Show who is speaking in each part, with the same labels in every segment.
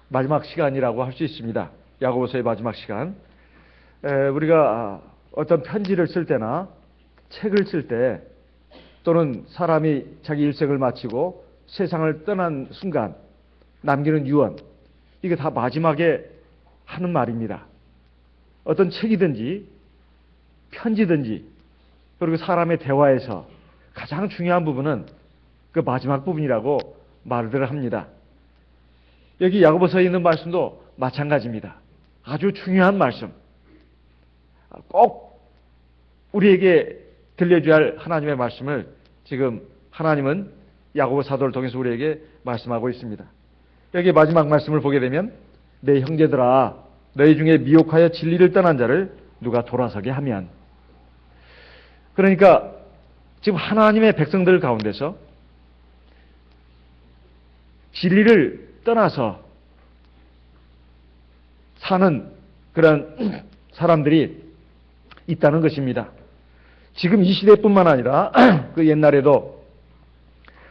Speaker 1: 마지막 시간이라고 할 수 있습니다. 야고보서의 마지막 시간. 우리가 어떤 편지를 쓸 때나 책을 쓸 때 또는 사람이 자기 일생을 마치고 세상을 떠난 순간 남기는 유언, 이게 다 마지막에 하는 말입니다. 어떤 책이든지 편지든지 그리고 사람의 대화에서 가장 중요한 부분은 그 마지막 부분이라고 말을 합니다. 여기 야고보서에 있는 말씀도 마찬가지입니다. 아주 중요한 말씀. 꼭 우리에게 들려줘야 할 하나님의 말씀을 지금 하나님은 야고보 사도를 통해서 우리에게 말씀하고 있습니다. 여기 마지막 말씀을 보게 되면 내 형제들아 너희 중에 미혹하여 진리를 떠난 자를 누가 돌아서게 하면, 그러니까 지금 하나님의 백성들 가운데서 진리를 떠나서 사는 그런 사람들이 있다는 것입니다. 지금 이 시대뿐만 아니라 그 옛날에도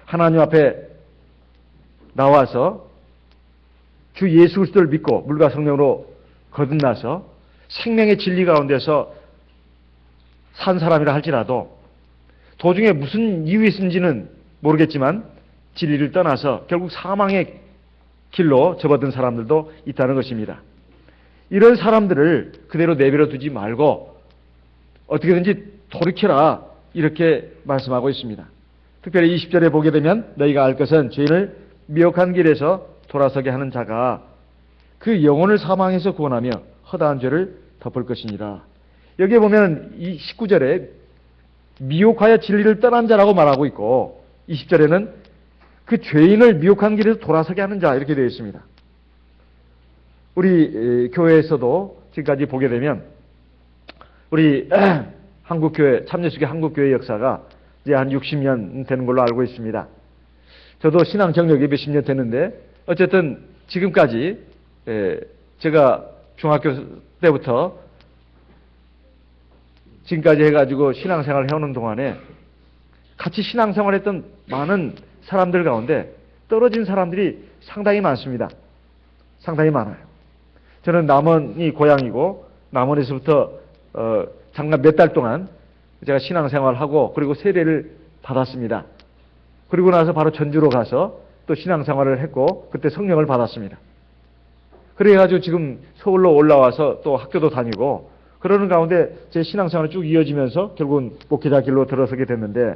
Speaker 1: 하나님 앞에 나와서 주 예수 그리스도를 믿고 물과 성령으로 거듭나서 생명의 진리 가운데서 산 사람이라 할지라도 도중에 무슨 이유 있는지는 모르겠지만 진리를 떠나서 결국 사망의 길로 접어든 사람들도 있다는 것입니다. 이런 사람들을 그대로 내버려 두지 말고 어떻게든지 돌이켜라, 이렇게 말씀하고 있습니다. 특별히 20절에 보게 되면 너희가 알 것은 죄인을 미혹한 길에서 돌아서게 하는 자가 그 영혼을 사망에서 구원하며 허다한 죄를 덮을 것이니라. 여기에 보면 이 19절에 미혹하여 진리를 떠난 자라고 말하고 있고 20절에는 그 죄인을 미혹한 길에서 돌아서게 하는 자, 이렇게 되어 있습니다. 우리 교회에서도 지금까지 보게 되면 우리 한국교회, 참여식의 한국교회 역사가 이제 한 60년 되는 걸로 알고 있습니다. 저도 신앙 경력이 몇십 년 됐는데 어쨌든 지금까지 제가 중학교 때부터 지금까지 해가지고 신앙생활을 해오는 동안에 같이 신앙생활했던 많은 사람들 가운데 떨어진 사람들이 상당히 많습니다. 상당히 많아요. 저는 남원이 고향이고 남원에서부터 잠깐 몇 달 동안 제가 신앙생활을 하고 그리고 세례를 받았습니다. 그리고 나서 바로 전주로 가서 또 신앙생활을 했고 그때 성령을 받았습니다. 그래가지고 지금 서울로 올라와서 또 학교도 다니고 그러는 가운데 제 신앙생활이 쭉 이어지면서 결국은 목회자 길로 들어서게 됐는데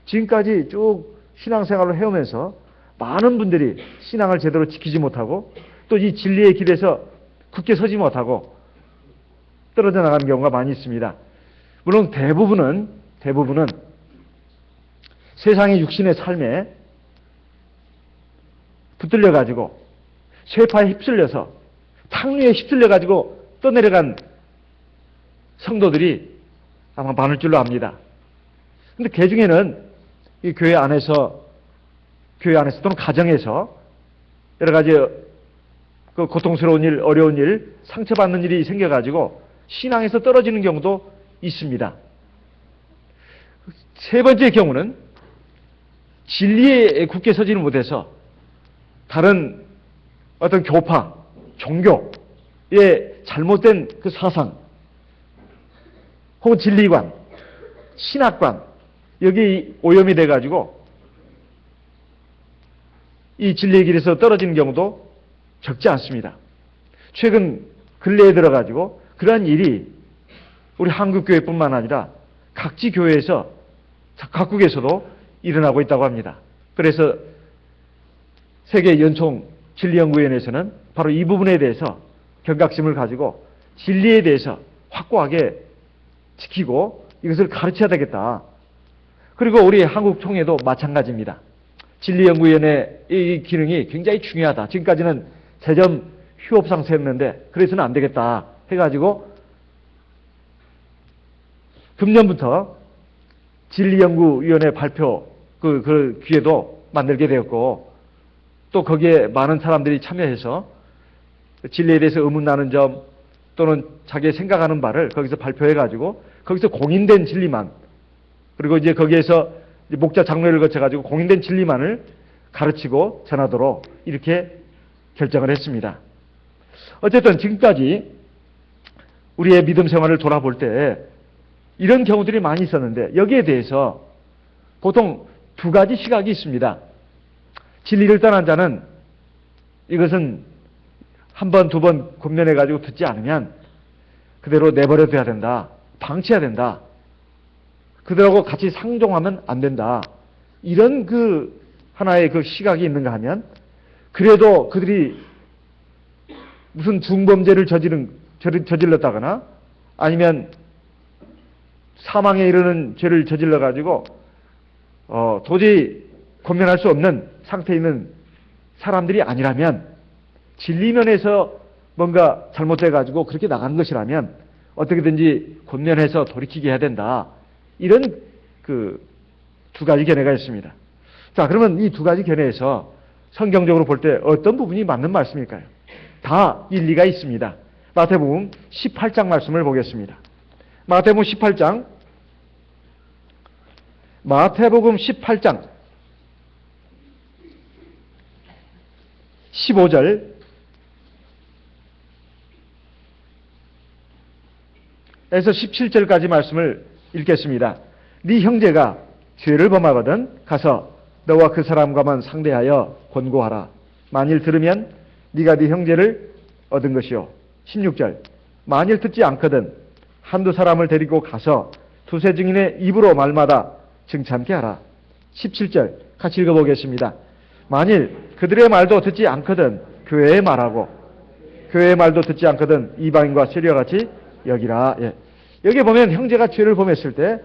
Speaker 1: 지금까지 쭉 신앙생활을 해오면서 많은 분들이 신앙을 제대로 지키지 못하고 또 이 진리의 길에서 굳게 서지 못하고 떨어져 나가는 경우가 많이 있습니다. 물론 대부분은 세상의 육신의 삶에 붙들려가지고 쇠파에 휩쓸려서 탕류에 휩쓸려가지고 떠내려간 성도들이 아마 많을 줄로 압니다. 근데 그 중에는 이 교회 안에서 또는 가정에서 여러 가지 그 고통스러운 일, 어려운 일, 상처받는 일이 생겨가지고 신앙에서 떨어지는 경우도 있습니다. 세 번째 경우는 진리에 굳게 서지는 못해서 다른 어떤 교파, 종교의 잘못된 그 사상, 혹은 진리관, 신학관, 여기 오염이 돼가지고 이 진리의 길에서 떨어지는 경우도 적지 않습니다. 최근 근래에 들어가지고 그러한 일이 우리 한국교회뿐만 아니라 각지 교회에서, 각국에서도 일어나고 있다고 합니다. 그래서 세계연총 진리연구위원회에서는 바로 이 부분에 대해서 경각심을 가지고 진리에 대해서 확고하게 지키고 이것을 가르쳐야 되겠다. 그리고 우리 한국총회도 마찬가지입니다. 진리연구위원회 이 기능이 굉장히 중요하다. 지금까지는 재점 휴업 상태였는데 그래서는 안 되겠다 해가지고 금년부터 진리연구위원회 발표 그 기회도 만들게 되었고 또 거기에 많은 사람들이 참여해서 진리에 대해서 의문나는 점 또는 자기의 생각하는 바를 거기서 발표해가지고 거기서 공인된 진리만, 그리고 이제 거기에서 목자 장로를 거쳐가지고 공인된 진리만을 가르치고 전하도록 이렇게 결정을 했습니다. 어쨌든 지금까지 우리의 믿음 생활을 돌아볼 때 이런 경우들이 많이 있었는데 여기에 대해서 보통 두 가지 시각이 있습니다. 진리를 떠난 자는 이것은 한 번, 두 번 권면해가지고 듣지 않으면 그대로 내버려둬야 된다. 방치해야 된다. 그들하고 같이 상종하면 안 된다. 이런 하나의 시각이 있는가 하면 그래도 그들이 무슨 중범죄를 저질렀다거나 아니면 사망에 이르는 죄를 저질러가지고 도저히 권면할 수 없는 상태에 있는 사람들이 아니라면 진리면에서 뭔가 잘못돼가지고 그렇게 나가는 것이라면 어떻게든지 권면해서 돌이키게 해야 된다. 이런 두 가지 견해가 있습니다. 자, 그러면 이 두 가지 견해에서 성경적으로 볼 때 어떤 부분이 맞는 말씀일까요? 다 일리가 있습니다. 마태복음 18장 말씀을 보겠습니다. 마태복음 18장 15절 에서 17절까지 말씀을 읽겠습니다. 네 형제가 죄를 범하거든 가서 너와 그 사람과만 상대하여 권고하라. 만일 들으면 네가 네 형제를 얻은 것이요. 16절 만일 듣지 않거든 한두 사람을 데리고 가서 두세 증인의 입으로 말마다 증찬케 하라. 17절 같이 읽어보겠습니다. 만일 그들의 말도 듣지 않거든 교회의 말하고 교회의 말도 듣지 않거든 이방인과 세리와같이 여기라. 예. 여기 보면 형제가 죄를 범했을 때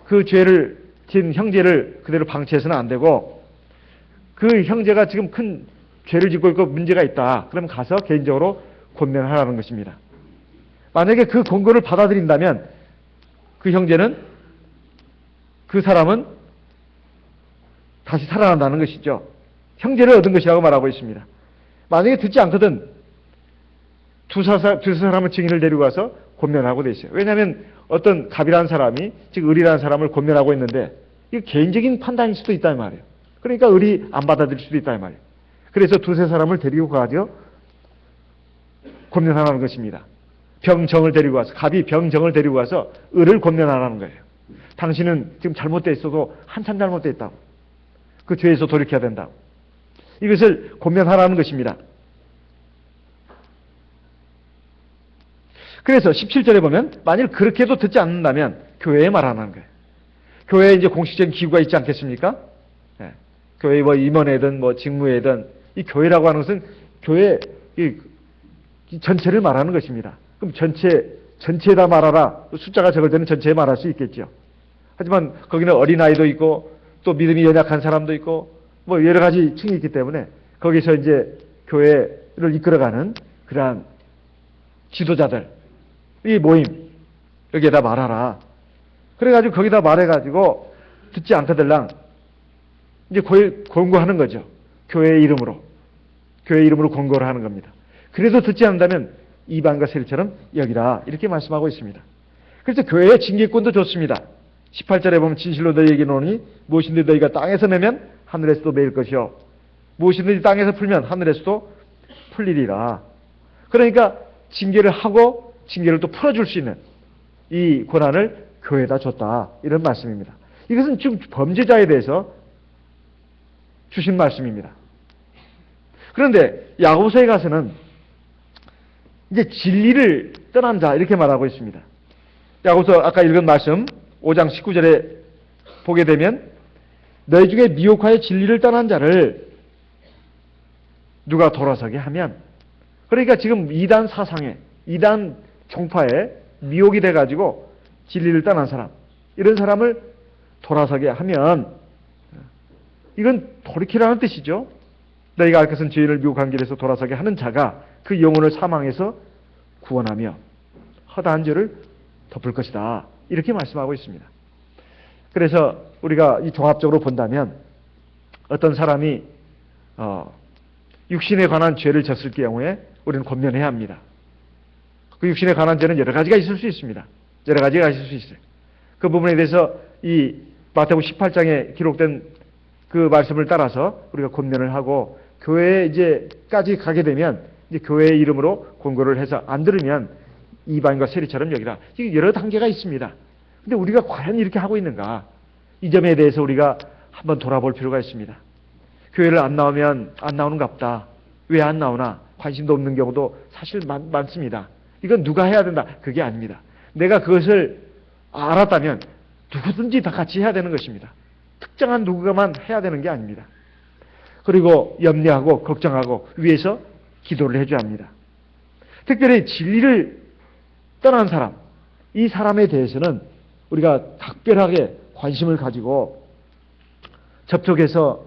Speaker 1: 그 죄를 지은 형제를 그대로 방치해서는 안 되고 그 형제가 지금 큰 죄를 짓고 있고 문제가 있다. 그럼 가서 개인적으로 권면하라는 것입니다. 만약에 그 권고를 받아들인다면 그 형제는 그 사람은 다시 살아난다는 것이죠. 형제를 얻은 것이라고 말하고 있습니다. 만약에 듣지 않거든 두세 사람을 증인을 데리고 가서 권면하고 돼 있어요. 왜냐하면 어떤 갑이라는 사람이 즉 을이라는 사람을 권면하고 있는데 이거 개인적인 판단일 수도 있단 말이에요. 그러니까 을이 안 받아들일 수도 있단 말이에요. 그래서 두세 사람을 데리고 가서 권면하라는 것입니다. 병정을 데리고 와서 갑이 병정을 데리고 와서 을을 권면하라는 거예요. 당신은 지금 잘못되어 있어도 한참 잘못되어 있다고. 그 죄에서 돌이켜야 된다고. 이것을 권면하라는 것입니다. 그래서 17절에 보면 만일 그렇게도 듣지 않는다면 교회에 말하는 거예요. 교회에 이제 공식적인 기구가 있지 않겠습니까? 네. 교회 임원회든 직무회든 이 교회라고 하는 것은 교회 이 전체를 말하는 것입니다. 그럼 전체에다 말하라. 숫자가 적을 때는 전체에 말할 수 있겠죠. 하지만 거기는 어린아이도 있고 또 믿음이 연약한 사람도 있고 여러 가지 층이 있기 때문에 거기서 이제 교회를 이끌어가는 그러한 지도자들 이 모임 여기에다 말하라. 그래가지고 거기다 말해가지고 듣지 않거들랑 이제 권고하는 거죠. 교회의 이름으로 권고를 하는 겁니다. 그래도 듣지 않는다면 이방과 세리처럼 여기라 이렇게 말씀하고 있습니다. 그래서 교회의 징계권도 좋습니다. 18절에 보면 진실로 너희에게 이르노니 무엇인지 너희가 땅에서 내면 하늘에서도 매일 것이요 무엇이든지 땅에서 풀면 하늘에서도 풀리리라. 그러니까 징계를 하고 징계를 또 풀어줄 수 있는 이 권한을 교회에다 줬다. 이런 말씀입니다. 이것은 지금 범죄자에 대해서 주신 말씀입니다. 그런데 야고보서에 가서는 이제 진리를 떠난 자 이렇게 말하고 있습니다. 야고보서 아까 읽은 말씀 5장 19절에 보게 되면 너희 중에 미혹하여 진리를 떠난 자를 누가 돌아서게 하면 그러니까 지금 이단 사상에 이단 종파에 미혹이 돼가지고 진리를 떠난 사람 이런 사람을 돌아서게 하면 이건 돌이키라는 뜻이죠. 너희가 알 것은 죄인을 미혹한 길에서 돌아서게 하는 자가 그 영혼을 사망에서 구원하며 허다한 죄를 덮을 것이다. 이렇게 말씀하고 있습니다. 그래서 우리가 이 종합적으로 본다면 어떤 사람이 육신에 관한 죄를 졌을 경우에 우리는 권면해야 합니다. 그 육신에 관한 죄는 여러 가지가 있을 수 있습니다. 여러 가지가 있을 수 있어요. 그 부분에 대해서 이 마태복음 18장에 기록된 그 말씀을 따라서 우리가 권면을 하고 교회에 이제까지 가게 되면 이제 교회의 이름으로 권고를 해서 안 들으면 이방인과 세리처럼 여기라. 지금 여러 단계가 있습니다. 근데 우리가 과연 이렇게 하고 있는가? 이 점에 대해서 우리가 한번 돌아볼 필요가 있습니다. 교회를 안 나오면 안 나오는갑다. 왜 안 나오나? 관심도 없는 경우도 사실 많습니다. 이건 누가 해야 된다. 그게 아닙니다. 내가 그것을 알았다면 누구든지 다 같이 해야 되는 것입니다. 특정한 누구가만 해야 되는 게 아닙니다. 그리고 염려하고 걱정하고 위해서 기도를 해줘야 합니다. 특별히 진리를 떠난 사람, 이 사람에 대해서는 우리가 각별하게 관심을 가지고 접촉해서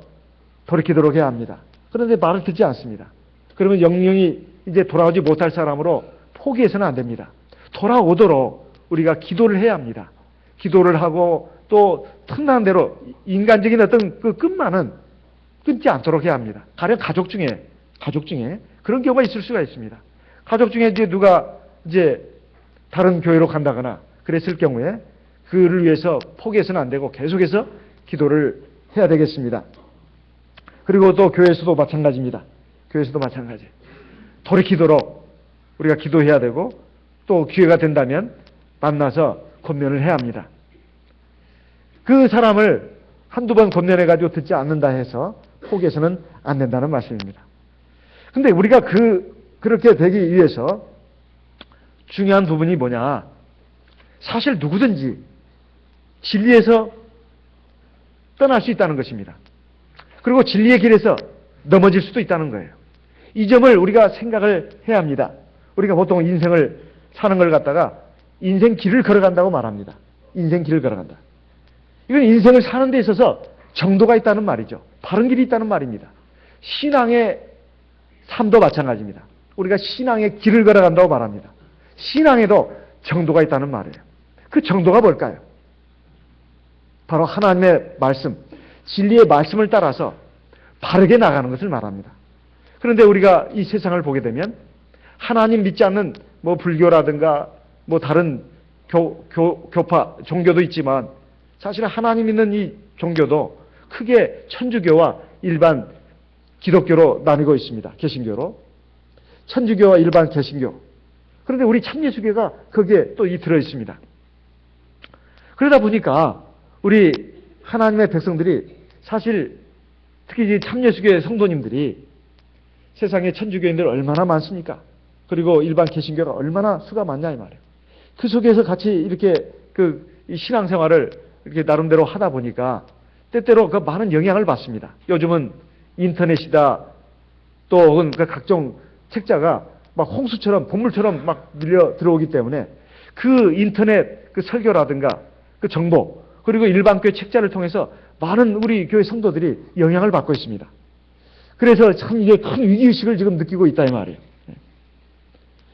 Speaker 1: 돌이키도록 해야 합니다. 그런데 말을 듣지 않습니다. 그러면 영영이 이제 돌아오지 못할 사람으로 포기해서는 안 됩니다. 돌아오도록 우리가 기도를 해야 합니다. 기도를 하고 또 틈나는 대로 인간적인 어떤 그 끝만은 끊지 않도록 해야 합니다. 가령 가족 중에 그런 경우가 있을 수가 있습니다. 가족 중에 이제 누가 이제 다른 교회로 간다거나 그랬을 경우에 그를 위해서 포기해서는 안 되고 계속해서 기도를 해야 되겠습니다. 그리고 또 교회에서도 마찬가지입니다. 교회에서도 마찬가지. 돌이키도록 우리가 기도해야 되고 또 기회가 된다면 만나서 권면을 해야 합니다. 그 사람을 한두 번 권면해가지고 듣지 않는다 해서 포기해서는 안 된다는 말씀입니다. 근데 우리가 그렇게 되기 위해서 중요한 부분이 뭐냐? 사실 누구든지 진리에서 떠날 수 있다는 것입니다. 그리고 진리의 길에서 넘어질 수도 있다는 거예요. 이 점을 우리가 생각을 해야 합니다. 우리가 보통 인생을 사는 걸 갖다가 인생 길을 걸어간다고 말합니다. 인생 길을 걸어간다. 이건 인생을 사는 데 있어서 정도가 있다는 말이죠. 바른 길이 있다는 말입니다. 신앙의 삶도 마찬가지입니다. 우리가 신앙의 길을 걸어간다고 말합니다. 신앙에도 정도가 있다는 말이에요. 그 정도가 뭘까요? 바로 하나님의 말씀, 진리의 말씀을 따라서 바르게 나가는 것을 말합니다. 그런데 우리가 이 세상을 보게 되면 하나님 믿지 않는 뭐 불교라든가 뭐 다른 교파, 종교도 있지만 사실 하나님 믿는 이 종교도 크게 천주교와 일반 기독교로 나뉘고 있습니다. 개신교로. 천주교와 일반 개신교. 그런데 우리 참예수교가 거기에 또 들어 있습니다. 그러다 보니까 우리 하나님의 백성들이 사실 특히 이 참예수교의 성도님들이 세상에 천주교인들 얼마나 많습니까? 그리고 일반 개신교가 얼마나 수가 많냐 이 말이에요. 그 속에서 같이 이렇게 이 신앙생활을 이렇게 나름대로 하다 보니까 때때로 그 많은 영향을 받습니다. 요즘은 인터넷이다 또 각종 책자가 막 홍수처럼 본물처럼 막 밀려 들어오기 때문에 그 인터넷 그 설교라든가 그 정보 그리고 일반 교회 책자를 통해서 많은 우리 교회 성도들이 영향을 받고 있습니다. 그래서 참 이게 큰 위기의식을 지금 느끼고 있다 이 말이에요.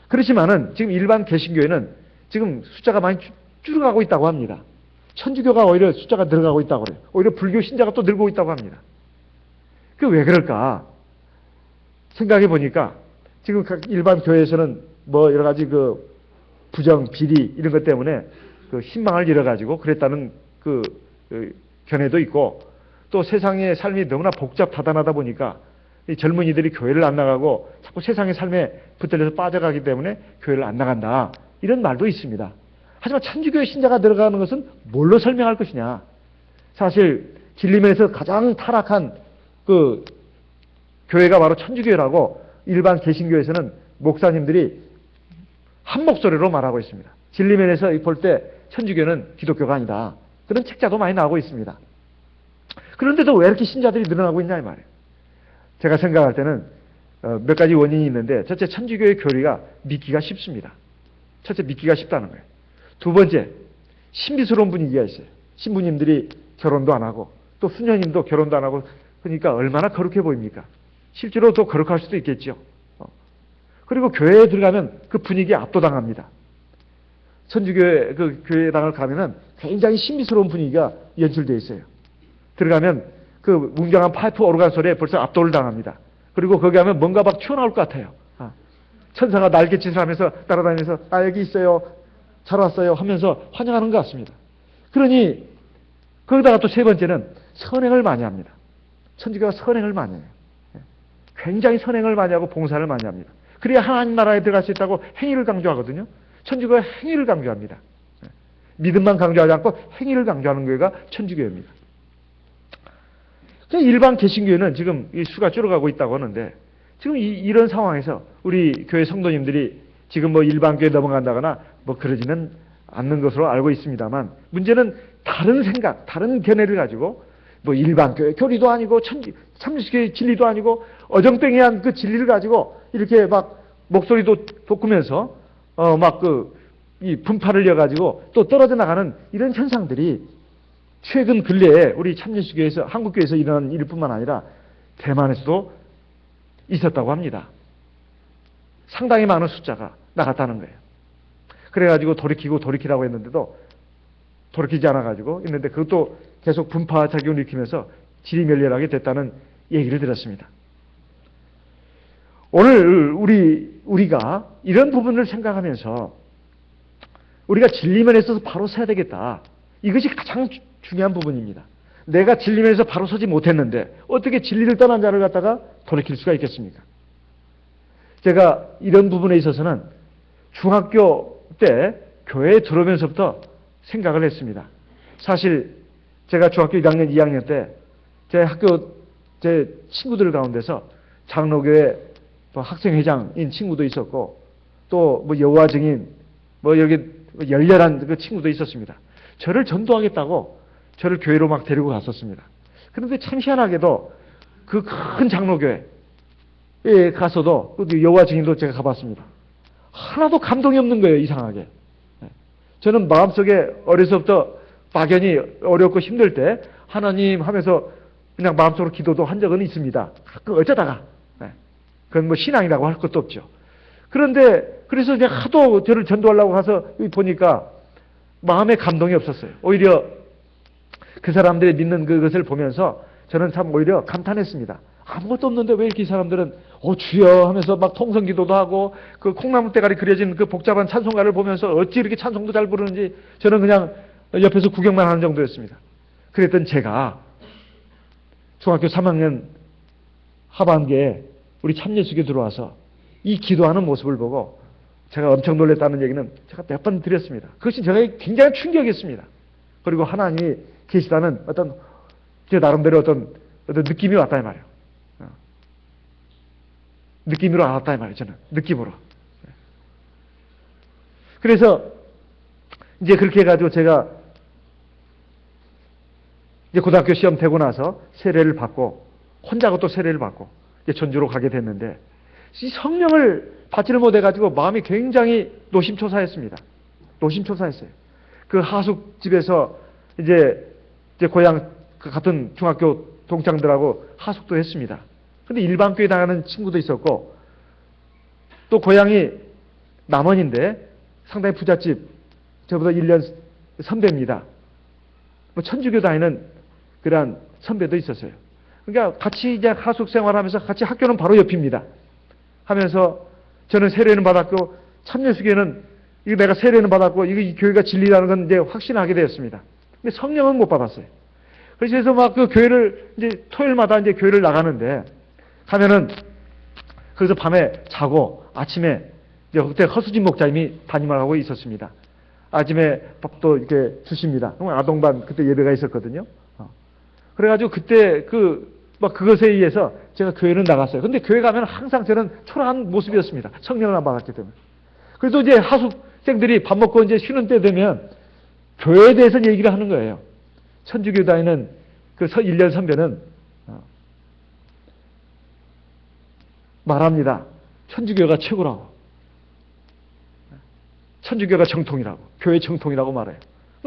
Speaker 1: 그렇지만은 지금 일반 개신교회는 지금 숫자가 많이 줄어가고 있다고 합니다. 천주교가 오히려 숫자가 늘어가고 있다고 그래요. 오히려 불교 신자가 또 늘고 있다고 합니다. 그 왜 그럴까? 생각해 보니까 지금 각 일반 교회에서는 뭐 여러 가지 그 부정, 비리 이런 것 때문에 그 희망을 잃어가지고 그랬다는 그 견해도 있고 또 세상의 삶이 너무나 복잡다단하다 보니까 이 젊은이들이 교회를 안 나가고 자꾸 세상의 삶에 붙들려서 빠져가기 때문에 교회를 안 나간다. 이런 말도 있습니다. 하지만 천주교의 신자가 들어가는 것은 뭘로 설명할 것이냐. 사실 진리면에서 가장 타락한 그 교회가 바로 천주교라고 일반 개신교에서는 목사님들이 한 목소리로 말하고 있습니다. 진리면에서 볼 때 천주교는 기독교가 아니다. 그런 책자도 많이 나오고 있습니다. 그런데도 왜 이렇게 신자들이 늘어나고 있냐 이 말이에요. 제가 생각할 때는 몇 가지 원인이 있는데 첫째 천주교의 교리가 믿기가 쉽습니다. 첫째 믿기가 쉽다는 거예요. 두 번째 신비스러운 분위기가 있어요. 신부님들이 결혼도 안 하고 또 수녀님도 결혼도 안 하고 그러니까 얼마나 거룩해 보입니까? 실제로 더 거룩할 수도 있겠죠. 그리고 교회에 들어가면 그 분위기에 압도당합니다. 천주교회 그 교회당을 가면은 굉장히 신비스러운 분위기가 연출되어 있어요. 들어가면 그 웅장한 파이프 오르간 소리에 벌써 압도를 당합니다. 그리고 거기 가면 뭔가 막 튀어나올 것 같아요. 천사가 날갯짓을 하면서 따라다니면서 여기 있어요. 잘 왔어요 하면서 환영하는 것 같습니다. 그러니 거기다가 또 세 번째는 선행을 많이 합니다. 천주교가 선행을 많이 해요. 굉장히 선행을 많이 하고 봉사를 많이 합니다. 그래야 하나님 나라에 들어갈 수 있다고 행위를 강조하거든요. 천주교가 행위를 강조합니다. 믿음만 강조하지 않고 행위를 강조하는 교회가 천주교입니다. 일반 개신교회는 지금 이 수가 줄어가고 있다고 하는데 지금 이런 상황에서 우리 교회 성도님들이 지금 뭐 일반 교회 넘어간다거나 뭐 그러지는 않는 것으로 알고 있습니다만 문제는 다른 생각, 다른 견해를 가지고 뭐 일반 교회 교리도 아니고 참신교회 진리도 아니고 어정쩡한 그 진리를 가지고 이렇게 막 목소리도 돋구면서 막 이 분파를 이어가지고 또 떨어져 나가는 이런 현상들이 최근 근래에 우리 참신교회에서 한국교회에서 일어난 일뿐만 아니라 대만에서도 있었다고 합니다. 상당히 많은 숫자가 나갔다는 거예요. 그래가지고 돌이키라고 했는데도 돌이키지 않아가지고 있는데 그것도 계속 분파 작용을 일으키면서 지리멸렬하게 됐다는 얘기를 들었습니다. 오늘 우리가 이런 부분을 생각하면서 우리가 진리면에 있어서 바로 서야 되겠다. 이것이 가장 중요한 부분입니다. 내가 진리면에서 바로 서지 못했는데 어떻게 진리를 떠난 자를 갖다가 돌이킬 수가 있겠습니까? 제가 이런 부분에 있어서는 중학교 때 교회에 들어오면서부터 생각을 했습니다. 사실 제가 중학교 1학년, 2학년 때 제 학교 제 친구들 가운데서 장로교회 학생회장인 친구도 있었고 또 뭐 여호와 증인 뭐 여기 열렬한 그 친구도 있었습니다. 저를 전도하겠다고 저를 교회로 막 데리고 갔었습니다. 그런데 참 희한하게도 그 큰 장로교회에 가서도 그 여호와 증인도 제가 가봤습니다. 하나도 감동이 없는 거예요. 이상하게. 저는 마음속에 어려서부터 막연히 어렵고 힘들 때 하나님 하면서 그냥 마음속으로 기도도 한 적은 있습니다. 가끔 어쩌다가. 그건 뭐 신앙이라고 할 것도 없죠. 그런데 그래서 이제 하도 저를 전도하려고 가서 보니까 마음에 감동이 없었어요. 오히려 그 사람들이 믿는 그것을 보면서 저는 참 오히려 감탄했습니다. 아무것도 없는데 왜 이렇게 이 사람들은 주여 하면서 막 통성기도도 하고 그 콩나물 대가리 그려진 그 복잡한 찬송가를 보면서 어찌 이렇게 찬송도 잘 부르는지 저는 그냥 옆에서 구경만 하는 정도였습니다. 그랬던 제가 중학교 3학년 하반기에 우리 참예수교에 들어와서 이 기도하는 모습을 보고 제가 엄청 놀랐다는 얘기는 제가 몇 번 드렸습니다. 그것이 제가 굉장히 충격이었습니다. 그리고 하나님이 계시다는 어떤 제 나름대로 어떤 느낌이 왔다 이 말이에요. 느낌으로 알았다 이 말이에요. 저는 느낌으로. 그래서 이제 그렇게 해가지고 제가 이제 고등학교 시험 되고 나서 세례를 받고 혼자고 또 세례를 받고 이제 전주로 가게 됐는데 이 성령을 받지를 못해가지고 마음이 굉장히 노심초사했습니다. 노심초사했어요. 그 하숙집에서 이제 고향 그 같은 중학교 동창들하고 하숙도 했습니다. 근데 일반교회 나가는 친구도 있었고 또 고향이 남원인데 상당히 부잣집 저보다 1년 선배입니다. 뭐 천주교 다니는 그런 선배도 있었어요. 그러니까 같이 이제 하숙 생활하면서 같이 학교는 바로 옆입니다. 하면서 저는 세례는 받았고 참여수교는 이거 내가 세례는 받았고 이거 이 교회가 진리라는 건 이제 확신하게 되었습니다. 근데 성령은 못 받았어요. 그래서 막 그 교회를 이제 토요일마다 이제 교회를 나가는데 가면은 거기서 밤에 자고 아침에 이제 그때 허수진 목사님이 담임을 하고 있었습니다. 아침에 밥도 이렇게 주십니다. 아동반 그때 예배가 있었거든요. 그래가지고 그때 막 그것에 의해서 제가 교회는 나갔어요. 근데 교회 가면 항상 저는 초라한 모습이었습니다. 성령을 안 받았기 때문에. 그래도 이제 하숙생들이 밥 먹고 이제 쉬는 때 되면 교회에 대해서 얘기를 하는 거예요. 천주교 다니는 그 1년 선배는 말합니다. 천주교가 최고라고. 천주교가 정통이라고. 교회 정통이라고 말해요.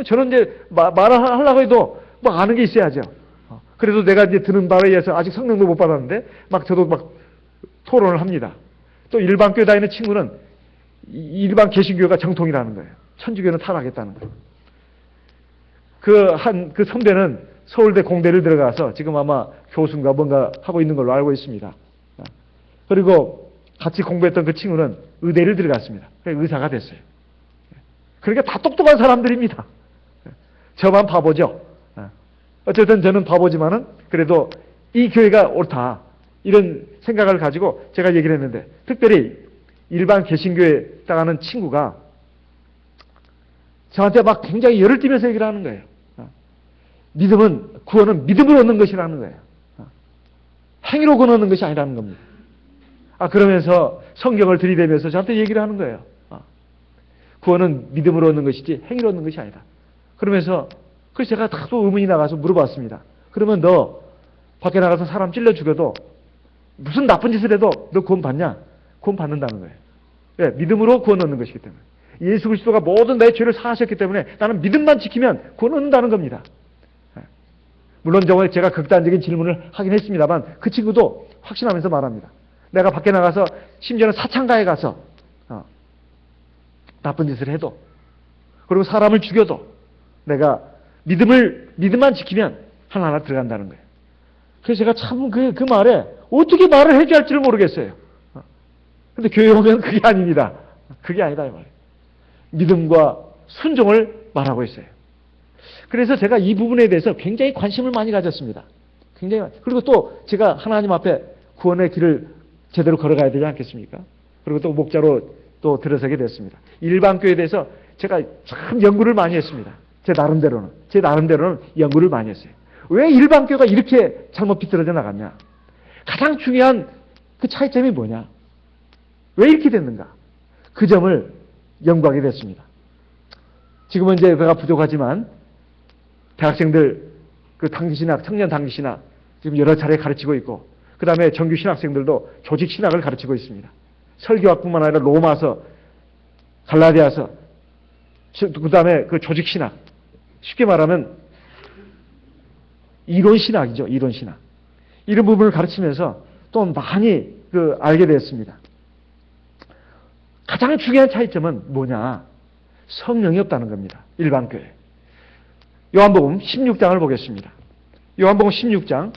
Speaker 1: 저는 이제 말을 하려고 해도 뭐 아는 게 있어야죠. 그래도 내가 이제 드는 바에 의해서 아직 성령도 못 받았는데 막 저도 막 토론을 합니다. 또 일반 교회 다니는 친구는 일반 개신교가 정통이라는 거예요. 천주교는 타락했다는 거예요. 그 선배는 서울대 공대를 들어가서 지금 아마 교수인가 뭔가 하고 있는 걸로 알고 있습니다. 그리고 같이 공부했던 그 친구는 의대를 들어갔습니다. 의사가 됐어요. 그러니까 다 똑똑한 사람들입니다. 저만 바보죠. 어쨌든 저는 바보지만은 그래도 이 교회가 옳다. 이런 생각을 가지고 제가 얘기를 했는데, 특별히 일반 개신교에 따가는 친구가 저한테 막 굉장히 열을 띠면서 얘기를 하는 거예요. 구원은 믿음으로 얻는 것이라는 거예요. 행위로 구원 얻는 것이 아니라는 겁니다. 그러면서 성경을 들이대면서 저한테 얘기를 하는 거예요. 구원은 믿음으로 얻는 것이지 행위로 얻는 것이 아니다. 그러면서 그래서 제가 또 의문이 나가서 물어봤습니다. 그러면 너 밖에 나가서 사람 찔러 죽여도 무슨 나쁜 짓을 해도 너 구원 받냐? 구원 받는다는 거예요. 왜? 믿음으로 구원 얻는 것이기 때문에. 예수 그리스도가 모든 내 죄를 사하셨기 때문에 나는 믿음만 지키면 구원 얻는다는 겁니다. 물론 제가 극단적인 질문을 하긴 했습니다만 그 친구도 확신하면서 말합니다. 내가 밖에 나가서 심지어는 사창가에 가서 나쁜 짓을 해도 그리고 사람을 죽여도 내가 믿음만 지키면 하나하나 들어간다는 거예요. 그래서 제가 참 그 말에 어떻게 말을 해줘야 할지를 모르겠어요. 근데 교회 오면 그게 아닙니다. 그게 아니다 이 말이에요. 믿음과 순종을 말하고 있어요. 그래서 제가 이 부분에 대해서 굉장히 관심을 많이 가졌습니다. 그리고 또 제가 하나님 앞에 구원의 길을 제대로 걸어가야 되지 않겠습니까? 그리고 또 목자로 또 들어서게 됐습니다. 일반 교회에 대해서 제가 참 연구를 많이 했습니다. 제 나름대로는 연구를 많이 했어요. 왜 일반 교회가 이렇게 잘못 비틀어져 나갔냐? 가장 중요한 그 차이점이 뭐냐? 왜 이렇게 됐는가? 그 점을 연구하게 됐습니다. 지금은 이제 배가 부족하지만 대학생들 그 단기신학, 청년 단기신학 지금 여러 차례 가르치고 있고, 그 다음에 정규 신학생들도 조직 신학을 가르치고 있습니다. 설교학뿐만 아니라 로마서, 갈라디아서, 그 다음에 그 조직 신학, 쉽게 말하면 이론 신학이죠. 이론 신학. 이런 부분을 가르치면서 또 많이 알게 됐습니다. 가장 중요한 차이점은 뭐냐? 성령이 없다는 겁니다. 일반 교회. 요한복음 16장을 보겠습니다. 요한복음 16장.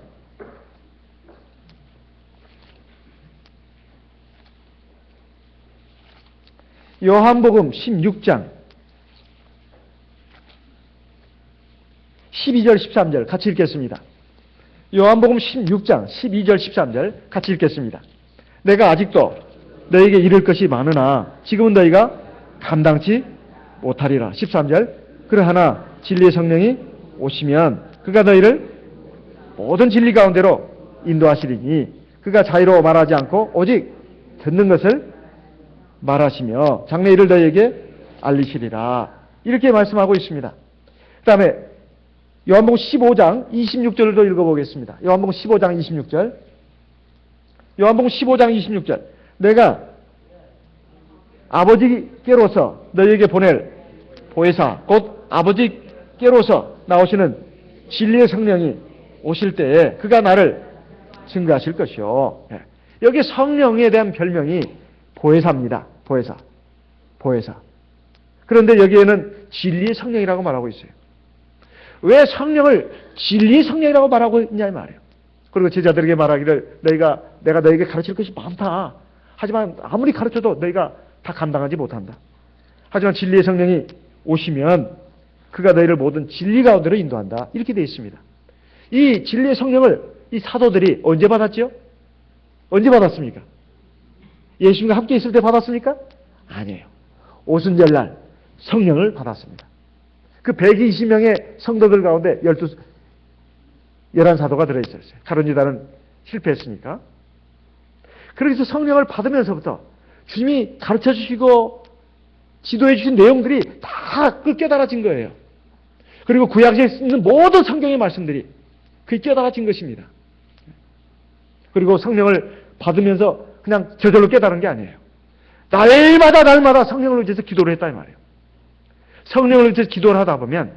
Speaker 1: 요한복음 16장 12절 13절 같이 읽겠습니다. 요한복음 16장 12절 13절 같이 읽겠습니다. 내가 아직도 너에게 이를 것이 많으나 지금은 너희가 감당치 못하리라. 13절 그러하나 진리의 성령이 오시면 그가 너희를 모든 진리 가운데로 인도하시리니 그가 자유로 말하지 않고 오직 듣는 것을 말하시며 장래 일을 너희에게 알리시리라. 이렇게 말씀하고 있습니다. 그 다음에 요한복음 15장 26절도 읽어보겠습니다. 요한복음 15장 26절. 요한복음 15장 26절. 내가 아버지께로서 너희에게 보낼 보혜사 곧 아버지께로서 나오시는 진리의 성령이 오실 때에 그가 나를 증거하실 것이요. 여기 성령에 대한 별명이 보혜사입니다. 보혜사. 그런데 여기에는 진리의 성령이라고 말하고 있어요. 왜 성령을 진리의 성령이라고 말하고 있냐 이 말이에요. 그리고 제자들에게 말하기를 내가 너에게 가르칠 것이 많다. 하지만 아무리 가르쳐도 너희가 다 감당하지 못한다. 하지만 진리의 성령이 오시면 그가 너희를 모든 진리 가운데로 인도한다. 이렇게 되어 있습니다. 이 진리의 성령을 이 사도들이 언제 받았죠? 언제 받았습니까? 예수님과 함께 있을 때 받았습니까? 아니에요. 오순절날 성령을 받았습니다. 그 120명의 성도들 가운데 11사도가 들어있었어요. 가룟 유다는 실패했으니까. 그래서 성령을 받으면서부터 주님이 가르쳐 주시고 지도해 주신 내용들이 다 깨달아진 거예요. 그리고 구약에 있는 모든 성경의 말씀들이 그게 깨달아진 것입니다. 그리고 성령을 받으면서 그냥 저절로 깨달은 게 아니에요. 날마다 성령을 의지해서 기도를 했다 이 말이에요. 성령을 의지해서 기도를 하다 보면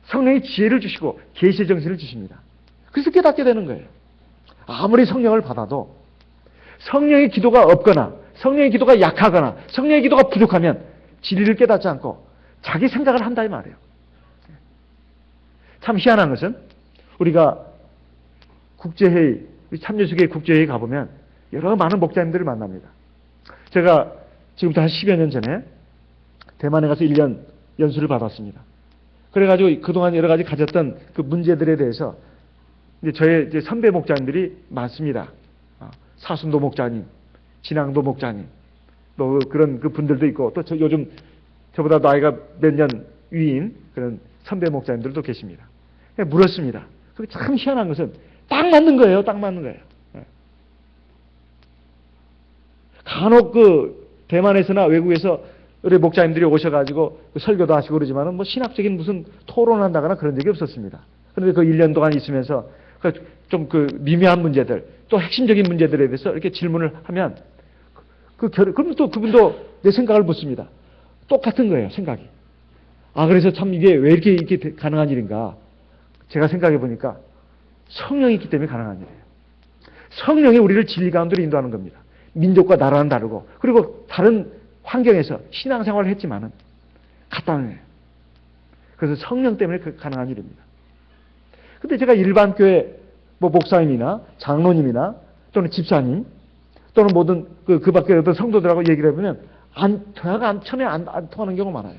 Speaker 1: 성령이 지혜를 주시고 계시의 정신을 주십니다. 그래서 깨닫게 되는 거예요. 아무리 성령을 받아도 성령의 기도가 없거나 성령의 기도가 약하거나 성령의 기도가 부족하면 진리를 깨닫지 않고 자기 생각을 한다 이 말이에요. 참 희한한 것은 우리가 국제회의, 참여수계 국제회의 가보면 여러 많은 목사님들을 만납니다. 제가 지금부터 한 10여 년 전에 대만에 가서 1년 연수를 받았습니다. 그래가지고 그동안 여러 가지 가졌던 그 문제들에 대해서 이제 저의 이제 선배 목자님들이 많습니다. 사순도 목자님, 진앙도 목자님, 또 그런 그 분들도 있고, 또 요즘 저보다 나이가 몇 년 위인 그런 선배 목자님들도 계십니다. 물었습니다. 그게 참 희한한 것은 딱 맞는 거예요. 딱 맞는 거예요. 간혹 그 대만에서나 외국에서 우리 목자님들이 오셔가지고 설교도 하시고 그러지만은 뭐 신학적인 무슨 토론한다거나 그런 적이 없었습니다. 그런데 그 1년 동안 있으면서 좀 그 미묘한 문제들, 또 핵심적인 문제들에 대해서 이렇게 질문을 하면 그럼 또 그분도 내 생각을 묻습니다. 똑같은 거예요, 생각이. 그래서 참 이게 왜 이렇게 가능한 일인가? 제가 생각해 보니까 성령이 있기 때문에 가능한 일이에요. 성령이 우리를 진리 가운데로 인도하는 겁니다. 민족과 나라는 다르고, 그리고 다른 환경에서 신앙생활을 했지만은 같다는 거예요. 그래서 성령 때문에 가능한 일입니다. 근데 제가 일반 교회 뭐 목사님이나 장로님이나 또는 집사님 또는 모든 그 밖에 어떤 성도들하고 얘기를 해보면 대화가 전혀 안 통하는 경우가 많아요.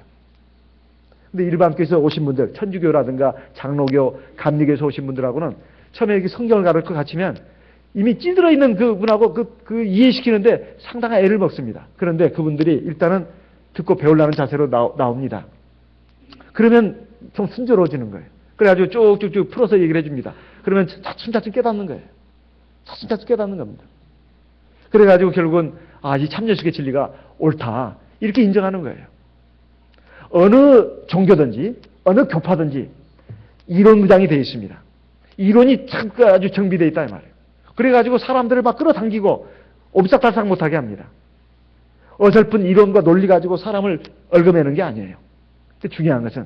Speaker 1: 근데 일반 교회에서 오신 분들, 천주교라든가 장로교, 감리교에서 오신 분들하고는 처음에 이렇게 성경을 가르쳐 가르치면 이미 찌들어 있는 그분하고 그 이해시키는데 상당한 애를 먹습니다. 그런데 그분들이 일단은 듣고 배우려는 자세로 나옵니다. 그러면 좀 순조로워지는 거예요. 그래가지고 쭉쭉쭉 풀어서 얘기를 해줍니다. 그러면 차츰차츰 깨닫는 거예요. 차츰차츰 깨닫는 겁니다. 그래가지고 결국은 이 참여식의 진리가 옳다 이렇게 인정하는 거예요. 어느 종교든지 어느 교파든지 이론 무장이 되어 있습니다. 이론이 참 아주 정비되어 있다 이 말이에요. 그래가지고 사람들을 막 끌어당기고 옴짝달싹 못하게 합니다. 어설픈 이론과 논리 가지고 사람을 얽어매는 게 아니에요. 근데 중요한 것은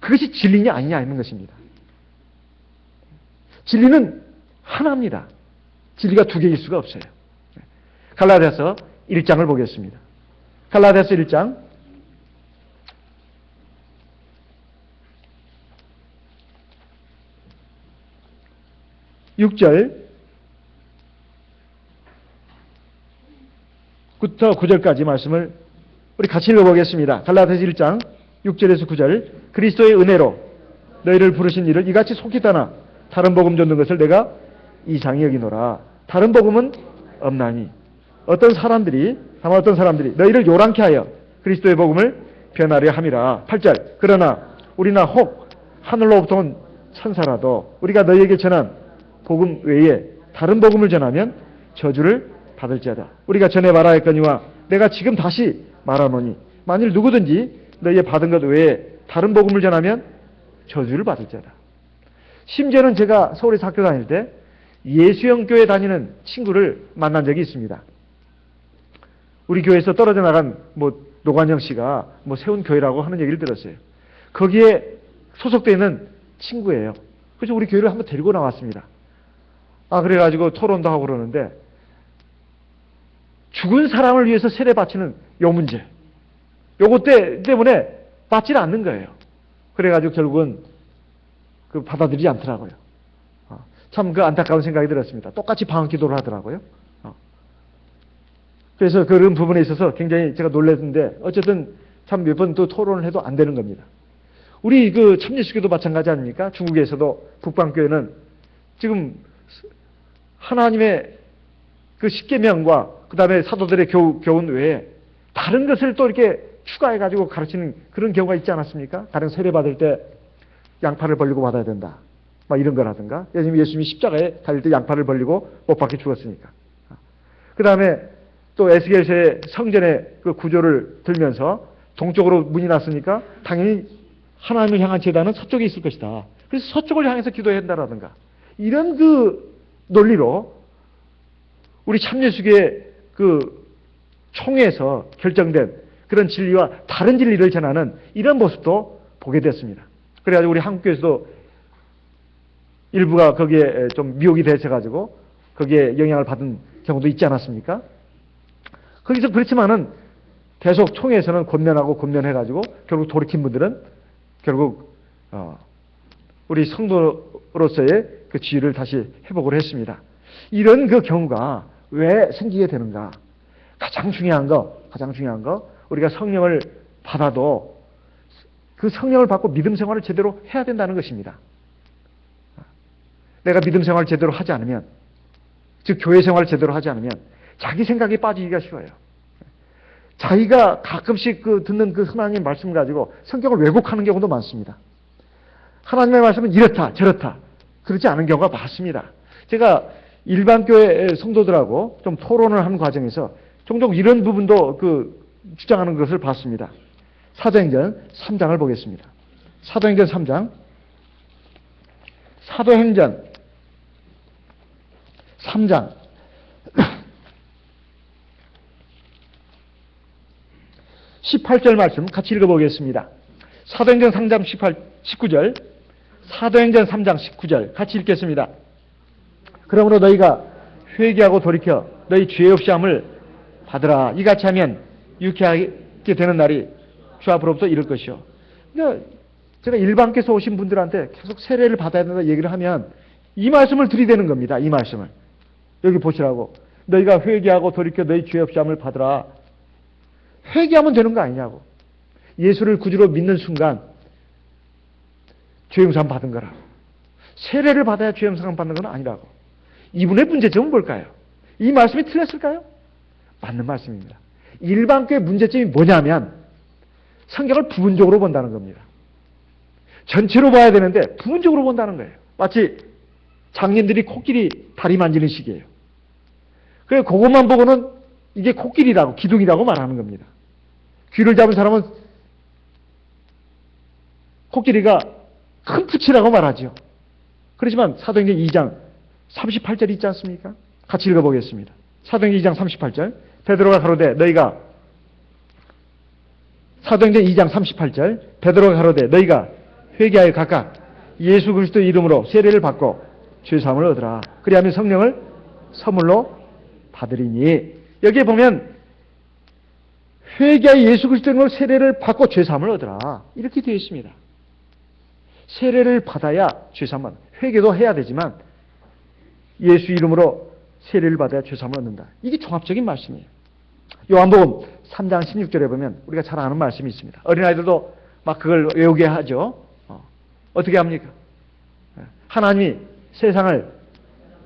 Speaker 1: 그것이 진리냐 아니냐 있는 것입니다. 진리는 하나입니다. 진리가 두 개일 수가 없어요. 갈라디아서 1장을 보겠습니다. 갈라디아서 1장 6절 부터 9절까지 말씀을 우리 같이 읽어보겠습니다. 갈라디아서 1장 6절에서 9절 그리스도의 은혜로 너희를 부르신 이를 이같이 속히 떠나 다른 복음 줬는 것을 내가 이상히 여기노라. 다른 복음은 없나니 다만 어떤 사람들이 너희를 요란케 하여 그리스도의 복음을 변하려 함이라. 8절 그러나 우리나 혹 하늘로부터 온 천사라도 우리가 너희에게 전한 복음 외에 다른 복음을 전하면 저주를 받을지어다. 우리가 전에 말하였거니와 내가 지금 다시 말하노니 만일 누구든지 너희의 받은 것 외에 다른 복음을 전하면 저주를 받을지어다. 심지어는 제가 서울에서 학교 다닐 때 예수형 교회 다니는 친구를 만난 적이 있습니다. 우리 교회에서 떨어져 나간 노관영 씨가 세운 교회라고 하는 얘기를 들었어요. 거기에 소속되어 있는 친구예요. 그래서 우리 교회를 한번 데리고 나왔습니다. 그래가지고 토론도 하고 그러는데 죽은 사람을 위해서 세례 바치는 요 문제. 요것 때문에 받지를 않는 거예요. 그래가지고 결국은 받아들이지 않더라고요. 참 안타까운 생각이 들었습니다. 똑같이 방학 기도를 하더라고요. 그래서 그런 부분에 있어서 굉장히 제가 놀랐는데 어쨌든 참 몇 번 또 토론을 해도 안 되는 겁니다. 우리 참예수교도 마찬가지 아닙니까? 중국에서도 북방교회는 지금 하나님의 십계명과 그 다음에 사도들의 교훈 외에 다른 것을 또 이렇게 추가해가지고 가르치는 그런 경우가 있지 않았습니까? 다른 세례 받을 때 양팔을 벌리고 받아야 된다. 이런 거라든가. 예수님이 십자가에 달릴 때 양팔을 벌리고 못 박혀 죽었으니까. 그 다음에 또 에스겔서의 성전의 그 구조를 들면서 동쪽으로 문이 났으니까 당연히 하나님을 향한 제단은 서쪽에 있을 것이다. 그래서 서쪽을 향해서 기도해야 한다라든가. 이런 논리로 우리 참예수교의 총회에서 결정된 그런 진리와 다른 진리를 전하는 이런 모습도 보게 됐습니다. 그래가지고 우리 한국교회에서도 일부가 거기에 좀 미혹이 되셔가지고 거기에 영향을 받은 경우도 있지 않았습니까? 거기서 그렇지만은 계속 총회에서는 권면해가지고 결국 돌이킨 분들은 결국 우리 성도로서의 그 지위를 다시 회복을 했습니다. 이런 경우가 왜 생기게 되는가? 가장 중요한 거 우리가 성령을 받아도 그 성령을 받고 믿음 생활을 제대로 해야 된다는 것입니다. 내가 믿음 생활을 제대로 하지 않으면, 즉 교회 생활을 제대로 하지 않으면 자기 생각에 빠지기가 쉬워요. 자기가 가끔씩 듣는 그 하나님의 말씀을 가지고 성경을 왜곡하는 경우도 많습니다. 하나님의 말씀은 이렇다 저렇다 그렇지 않은 경우가 많습니다. 제가 일반 교회 성도들하고 좀 토론을 하는 과정에서 종종 이런 부분도 주장하는 것을 봤습니다. 사도행전 3장을 보겠습니다. 사도행전 3장. 사도행전 3장 18절 말씀 같이 읽어보겠습니다. 사도행전 3장 19절, 사도행전 3장 19절 같이 읽겠습니다. 그러므로 너희가 회개하고 돌이켜 너희 죄 없이 함을 받으라. 이같이 하면 유쾌하게 되는 날이 주 앞으로부터 이를 것이요. 그러니까 제가 일반께서 오신 분들한테 계속 세례를 받아야 된다 얘기를 하면 이 말씀을 들이대는 겁니다. 이 말씀을. 여기 보시라고. 너희가 회개하고 돌이켜 너희 죄 없이 함을 받으라. 회개하면 되는 거 아니냐고. 예수를 구주로 믿는 순간 죄 용서 받은 거라고. 세례를 받아야 죄 용서 받는 건 아니라고. 이분의 문제점은 뭘까요? 이 말씀이 틀렸을까요? 맞는 말씀입니다. 일반교의 문제점이 뭐냐면 성경을 부분적으로 본다는 겁니다. 전체로 봐야 되는데 부분적으로 본다는 거예요. 마치 장님들이 코끼리 다리 만지는 식이에요. 그래서 그것만 보고는 이게 코끼리라고 기둥이라고 말하는 겁니다. 귀를 잡은 사람은 코끼리가 큰 푸치라고 말하죠. 그렇지만 사도행전 2장 38절 있지 않습니까? 같이 읽어보겠습니다. 사도행전 2장 38절. 베드로가 가로되 너희가 사도행전 2장 38절. 베드로가 가로되 너희가 회개하여 각각 예수 그리스도의 이름으로 세례를 받고 죄 사함을 얻으라. 그리하면 성령을 선물로 받으리니. 여기에 보면 회개하여 예수 그리스도의 이름으로 세례를 받고 죄 사함을 얻으라. 이렇게 되어 있습니다. 세례를 받아야 죄 사함을, 회개도 해야 되지만 예수 이름으로 세례를 받아야 죄 사함을 얻는다. 이게 종합적인 말씀이에요. 요한복음 3장 16절에 보면 우리가 잘 아는 말씀이 있습니다. 어린아이들도 막 그걸 외우게 하죠. 어떻게 합니까? 하나님이 세상을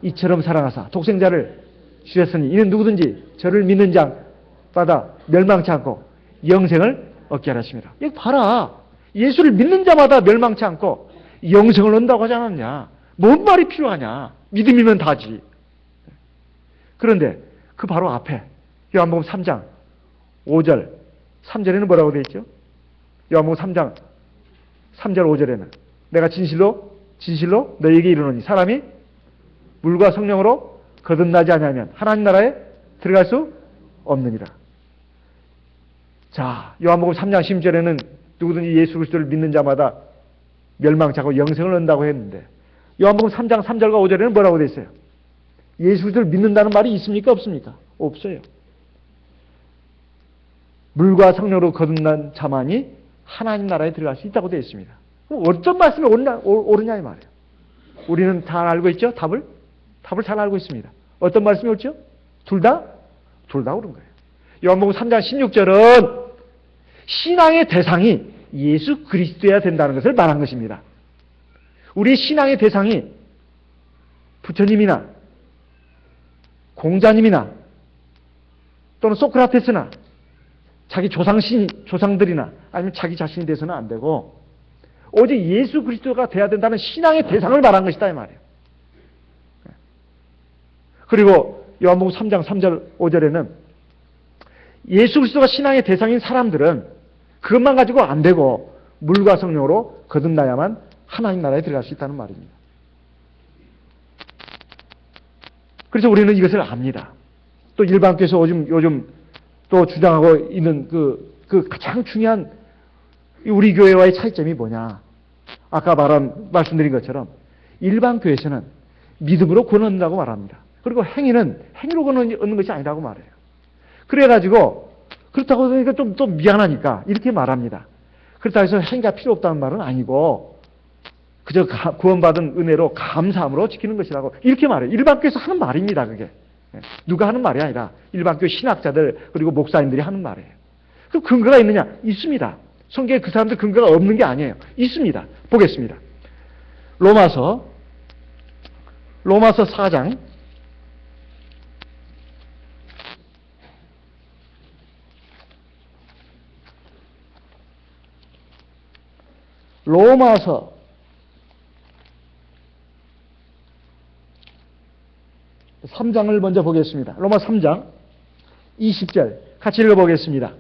Speaker 1: 이처럼 사랑하사 독생자를 주셨으니 이는 누구든지 저를 믿는 자마다 멸망치 않고 영생을 얻게 하셨습니다. 여기 봐라. 예수를 믿는 자마다 멸망치 않고 영생을 얻는다고 하지 않았냐. 뭔 말이 필요하냐. 믿음이면 다지. 그런데 그 바로 앞에 요한복음 3장 5절 3절에는 뭐라고 되어 있죠? 요한복음 3장 3절 5절에는 내가 진실로 너희에게 이르노니 사람이 물과 성령으로 거듭나지 아니하면 하나님 나라에 들어갈 수 없느니라. 자, 요한복음 3장 10절에는 누구든지 예수 그리스도를 믿는 자마다 멸망치 않고 영생을 얻는다고 했는데 요한복음 3장 3절과 5절에는 뭐라고 되어 있어요? 예수 그리스도를 믿는다는 말이 있습니까? 없습니까? 없어요. 물과 성령으로 거듭난 자만이 하나님 나라에 들어갈 수 있다고 되어 있습니다. 그럼 어떤 말씀이 옳으냐 이 말이에요. 우리는 다 알고 있죠? 답을 잘 알고 있습니다. 어떤 말씀이 옳죠? 둘 다 옳은 거예요. 요한복음 3장 16절은 신앙의 대상이 예수 그리스도여야 된다는 것을 말한 것입니다. 우리 신앙의 대상이 부처님이나 공자님이나 또는 소크라테스나 자기 조상들이나 아니면 자기 자신이 돼서는 안 되고 오직 예수 그리스도가 돼야 된다는 신앙의 대상을 말한 것이다 이 말이에요. 그리고 요한복음 3장 3절 5절에는 예수 그리스도가 신앙의 대상인 사람들은 그것만 가지고 안 되고 물과 성령으로 거듭나야만 하나님 나라에 들어갈 수 있다는 말입니다. 그래서 우리는 이것을 압니다. 또 일반교에서 요즘 또 주장하고 있는 그 가장 중요한 우리 교회와의 차이점이 뭐냐. 아까 말씀드린 것처럼 일반 교회에서는 믿음으로 구원 얻는다고 말합니다. 그리고 행위는 행위로 구원 얻는 것이 아니라고 말해요. 그래가지고 그렇다고 하니까 좀 미안하니까 이렇게 말합니다. 그렇다고 해서 행위가 필요 없다는 말은 아니고 그저 구원받은 은혜로 감사함으로 지키는 것이라고 이렇게 말해요. 일반 교회에서 하는 말입니다. 그게. 누가 하는 말이 아니라 일반 교회 신학자들 그리고 목사님들이 하는 말이에요. 그럼 근거가 있느냐? 있습니다. 성경에 그 사람들 근거가 없는 게 아니에요. 있습니다. 보겠습니다. 로마서 로마서 4장 로마서 3장을 먼저 보겠습니다. 로마 3장 20절 같이 읽어보겠습니다.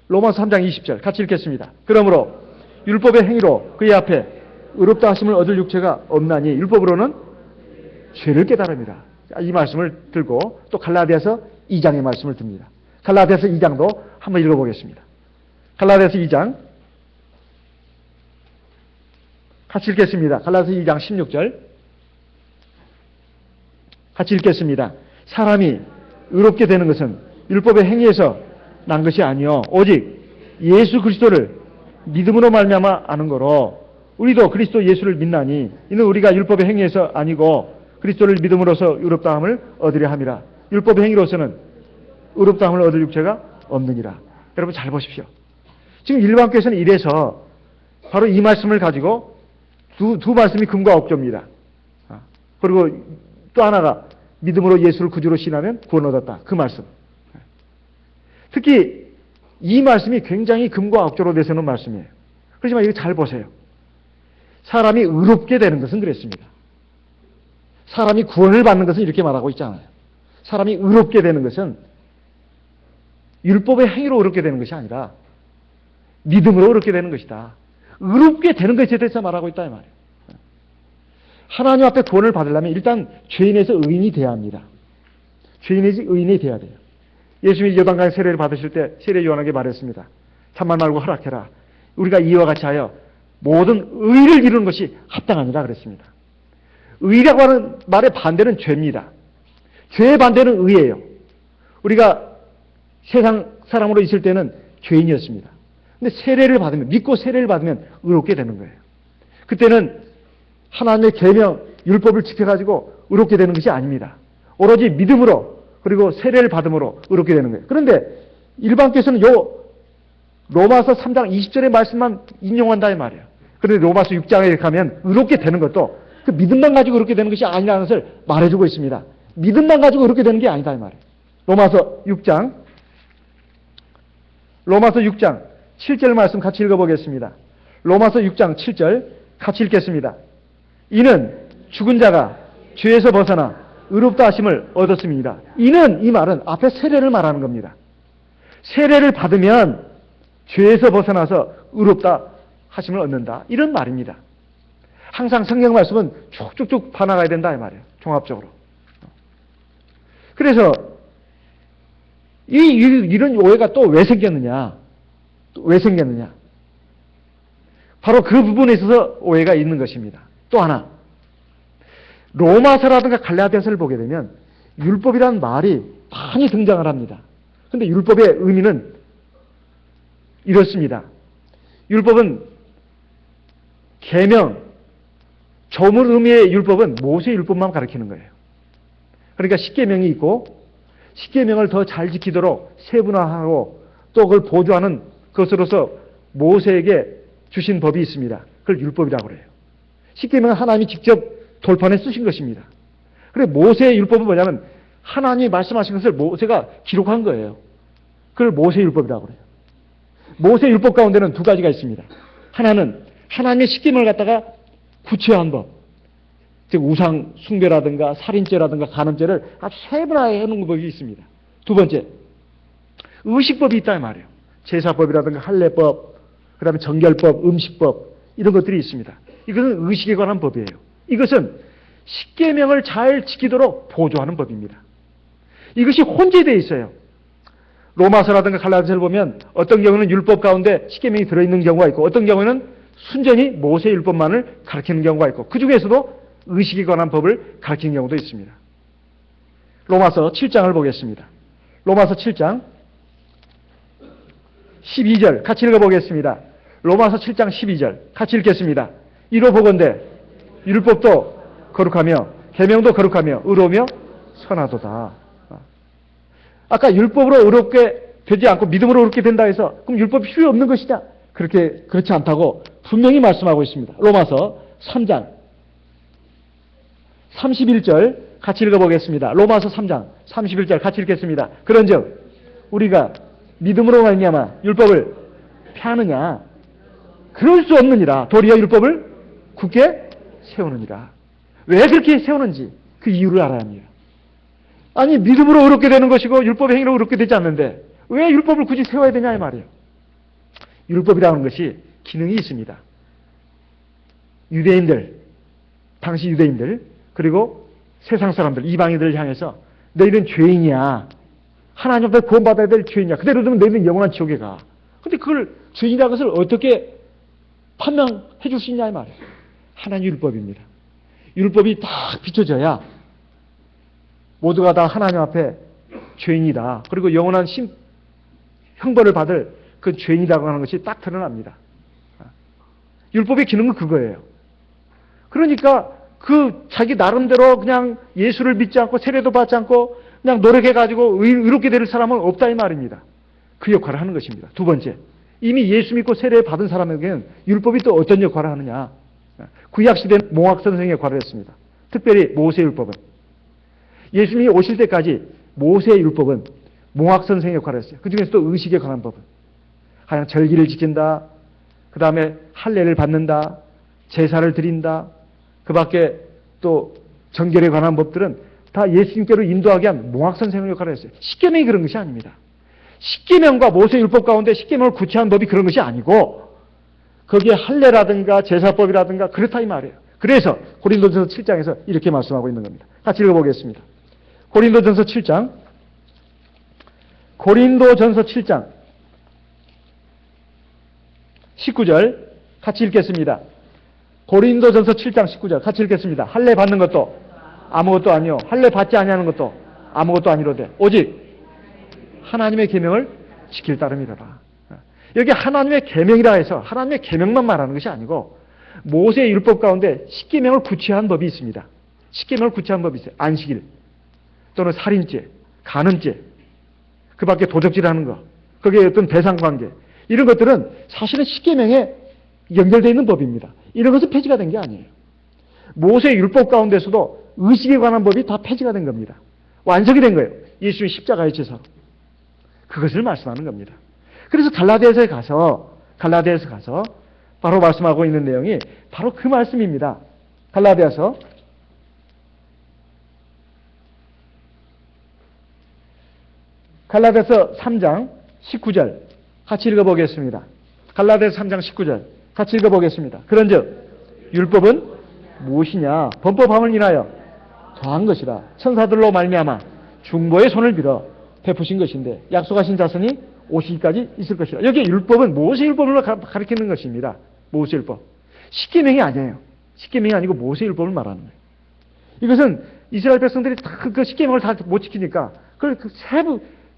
Speaker 1: 로마서 3장 20절 같이 읽겠습니다. 그러므로 율법의 행위로 그의 앞에 의롭다 하심을 얻을 육체가 없나니 율법으로는 죄를 깨달음이라. 이 말씀을 들고 또 갈라디아서 2장의 말씀을 듭니다. 갈라디아서 2장도 한번 읽어보겠습니다. 갈라디아서 2장 같이 읽겠습니다. 갈라디아서 2장 16절 같이 읽겠습니다. 사람이 의롭게 되는 것은 율법의 행위에서 난 것이 아니요 오직 예수 그리스도를 믿음으로 말미암아 아는 거로 우리도 그리스도 예수를 믿나니 이는 우리가 율법의 행위에서 아니고 그리스도를 믿음으로써 의롭다함을 얻으려 함이라. 율법의 행위로서는 의롭다함을 얻을 육체가 없느니라. 여러분 잘 보십시오. 지금 일반교회에서는 이래서 바로 이 말씀을 가지고 두 말씀이 금과 옥조입니다. 그리고 또 하나가 믿음으로 예수를 구주로 신하면 구원 얻었다. 그 말씀. 특히 이 말씀이 굉장히 금과 옥조로 되서는 말씀이에요. 그렇지만 이거 잘 보세요. 사람이 의롭게 되는 것은 그랬습니다. 사람이 구원을 받는 것은 이렇게 말하고 있잖아요. 사람이 의롭게 되는 것은 율법의 행위로 의롭게 되는 것이 아니라 믿음으로 의롭게 되는 것이다. 의롭게 되는 것에 대해서 말하고 있다 이 말이에요. 하나님 앞에 구원을 받으려면 일단 죄인에서 의인이 돼야 합니다. 죄인에서 의인이 돼야 돼요. 예수님이 요단강에 세례를 받으실 때 세례 요한에게 말했습니다. 참말 말고 허락해라. 우리가 이와 같이 하여 모든 의를 이루는 것이 합당하니라 그랬습니다. 의라고 하는 말의 반대는 죄입니다. 죄의 반대는 의예요. 우리가 세상 사람으로 있을 때는 죄인이었습니다. 근데 세례를 받으면, 믿고 세례를 받으면 의롭게 되는 거예요. 그때는 하나님의 계명, 율법을 지켜가지고 의롭게 되는 것이 아닙니다. 오로지 믿음으로 그리고 세례를 받음으로 의롭게 되는 거예요. 그런데 일반교회에서는 로마서 3장 20절의 말씀만 인용한다 이 말이에요. 그런데 로마서 6장에 가면 의롭게 되는 것도 그 믿음만 가지고 의롭게 되는 것이 아니라는 것을 말해주고 있습니다. 믿음만 가지고 의롭게 되는 게 아니다 이 말이에요. 로마서 6장 7절 말씀 같이 읽어보겠습니다. 로마서 6장 7절 같이 읽겠습니다. 이는 죽은 자가 죄에서 벗어나 의롭다 하심을 얻었습니다. 이는 이 말은 앞에 세례를 말하는 겁니다. 세례를 받으면 죄에서 벗어나서 의롭다 하심을 얻는다. 이런 말입니다. 항상 성경 말씀은 쭉쭉쭉 파나가야 된다 이 말이에요. 종합적으로. 그래서 이런 오해가 또 왜 생겼느냐? 바로 그 부분에 있어서 오해가 있는 것입니다. 또 하나, 로마서라든가 갈라디아서를 보게 되면 율법이라는 말이 많이 등장을 합니다. 그런데 율법의 의미는 이렇습니다. 율법은 계명, 조문 의미의 율법은 모세 율법만 가르치는 거예요. 그러니까 십계명이 있고 십계명을 더 잘 지키도록 세분화하고 또 그걸 보조하는 것으로서 모세에게 주신 법이 있습니다. 그걸 율법이라고 그래요. 십계명은 하나님이 직접 돌판에 쓰신 것입니다. 그래 모세의 율법은 뭐냐면 하나님이 말씀하신 것을 모세가 기록한 거예요. 그걸 모세율법이라고 그래요. 모세율법 가운데는 두 가지가 있습니다. 하나는 하나님의 십계명을 갖다가 구체화한 법, 즉 우상 숭배라든가 살인죄라든가 간음죄를 아주 세분화해 놓은 법이 있습니다. 두 번째, 의식법이 있다 말이에요. 제사법이라든가 할례법, 그 다음에 정결법, 음식법 이런 것들이 있습니다. 이것은 의식에 관한 법이에요. 이것은 십계명을 잘 지키도록 보조하는 법입니다. 이것이 혼재되어 있어요. 로마서라든가 갈라디아서를 보면 어떤 경우는 율법 가운데 십계명이 들어있는 경우가 있고 어떤 경우는 순전히 모세 율법만을 가르치는 경우가 있고 그 중에서도 의식에 관한 법을 가르치는 경우도 있습니다. 로마서 7장을 보겠습니다. 로마서 7장 12절 같이 읽어보겠습니다. 로마서 7장 12절 같이 읽겠습니다. 이로 보건대 율법도 거룩하며 계명도 거룩하며 의로우며 선하도다. 아까 율법으로 의롭게 되지 않고 믿음으로 의롭게 된다 해서 그럼 율법이 필요 없는 것이냐? 그렇지 않다고 분명히 말씀하고 있습니다. 로마서 3장 31절 같이 읽어보겠습니다. 로마서 3장 31절 같이 읽겠습니다. 그런즉 우리가 믿음으로 말미암아 율법을 폐하느냐? 그럴 수 없느니라. 도리어 율법을 굳게 세우느니라. 왜 그렇게 세우는지 그 이유를 알아야 합니다. 아니 믿음으로 의롭게 되는 것이고 율법의 행위로 의롭게 되지 않는데 왜 율법을 굳이 세워야 되냐 이 말이에요. 율법이라는 것이 기능이 있습니다. 유대인들, 당시 유대인들 그리고 세상 사람들, 이방인들을 향해서 너희는 죄인이야. 하나님 앞에 구원받아야 될 죄인이야. 그대로 두면 너희는 영원한 지옥에 가. 근데 그걸 죄인이라는 것을 어떻게 판명해 줄 수 있냐 이 말이에요. 하나님 율법입니다. 율법이 딱 비춰져야 모두가 다 하나님 앞에 죄인이다. 그리고 영원한 형벌을 받을 그 죄인이라고 하는 것이 딱 드러납니다. 율법의 기능은 그거예요. 그러니까 그 자기 나름대로 그냥 예수를 믿지 않고 세례도 받지 않고 그냥 노력해가지고 의롭게 될 사람은 없다 이 말입니다. 그 역할을 하는 것입니다. 두 번째, 이미 예수 믿고 세례 받은 사람에게는 율법이 또 어떤 역할을 하느냐. 구약시대는 몽학선생의 역할을 했습니다. 특별히 모세율법은. 예수님이 오실 때까지 모세율법은 몽학선생의 역할을 했어요. 그 중에서도 의식에 관한 법은. 하양 절기를 지킨다. 그 다음에 할례를 받는다. 제사를 드린다. 그 밖에 또 정결에 관한 법들은 다 예수님께로 인도하게 한 몽학선생의 역할을 했어요. 십계명이 그런 것이 아닙니다. 십계명과 모세율법 가운데 십계명을 구체한 법이 그런 것이 아니고 거기에 할례라든가 제사법이라든가 그렇다 이 말이에요. 그래서 고린도전서 7장에서 이렇게 말씀하고 있는 겁니다. 같이 읽어보겠습니다. 고린도전서 7장 고린도전서 7장 19절 같이 읽겠습니다. 고린도전서 7장 19절 같이 읽겠습니다. 할례 받는 것도 아무것도 아니요 할례 받지 아니하는 것도 아무것도 아니로되 오직 하나님의 계명을 지킬 따름이라. 여기 하나님의 계명이라 해서 하나님의 계명만 말하는 것이 아니고 모세의 율법 가운데 십계명을 구체한 법이 있습니다. 십계명을 구체한 법이 있어요. 안식일 또는 살인죄, 간음죄, 그 밖에 도적질하는 것, 거기에 어떤 대상관계 이런 것들은 사실은 십계명에 연결되어 있는 법입니다. 이런 것은 폐지가 된 게 아니에요. 모세의 율법 가운데서도 의식에 관한 법이 다 폐지가 된 겁니다. 완성이 된 거예요. 예수의 십자가의 제사로. 그것을 말씀하는 겁니다. 그래서 갈라디아서에 가서 바로 말씀하고 있는 내용이 바로 그 말씀입니다. 갈라디아서 3장 19절 같이 읽어보겠습니다. 갈라디아서 3장 19절 같이 읽어보겠습니다. 그런즉 율법은 무엇이냐? 범법함을 인하여 더한 것이라 천사들로 말미암아 중보의 손을 빌어 베푸신 것인데 약속하신 자손이 오시기까지 있을 것이라. 여기 율법은 모세율법을 가리키는 것입니다. 모세율법. 십계명이 아니에요. 십계명이 아니고 모세율법을 말하는 거예요. 이것은 이스라엘 백성들이 다 그 십계명을 다 못 지키니까 그걸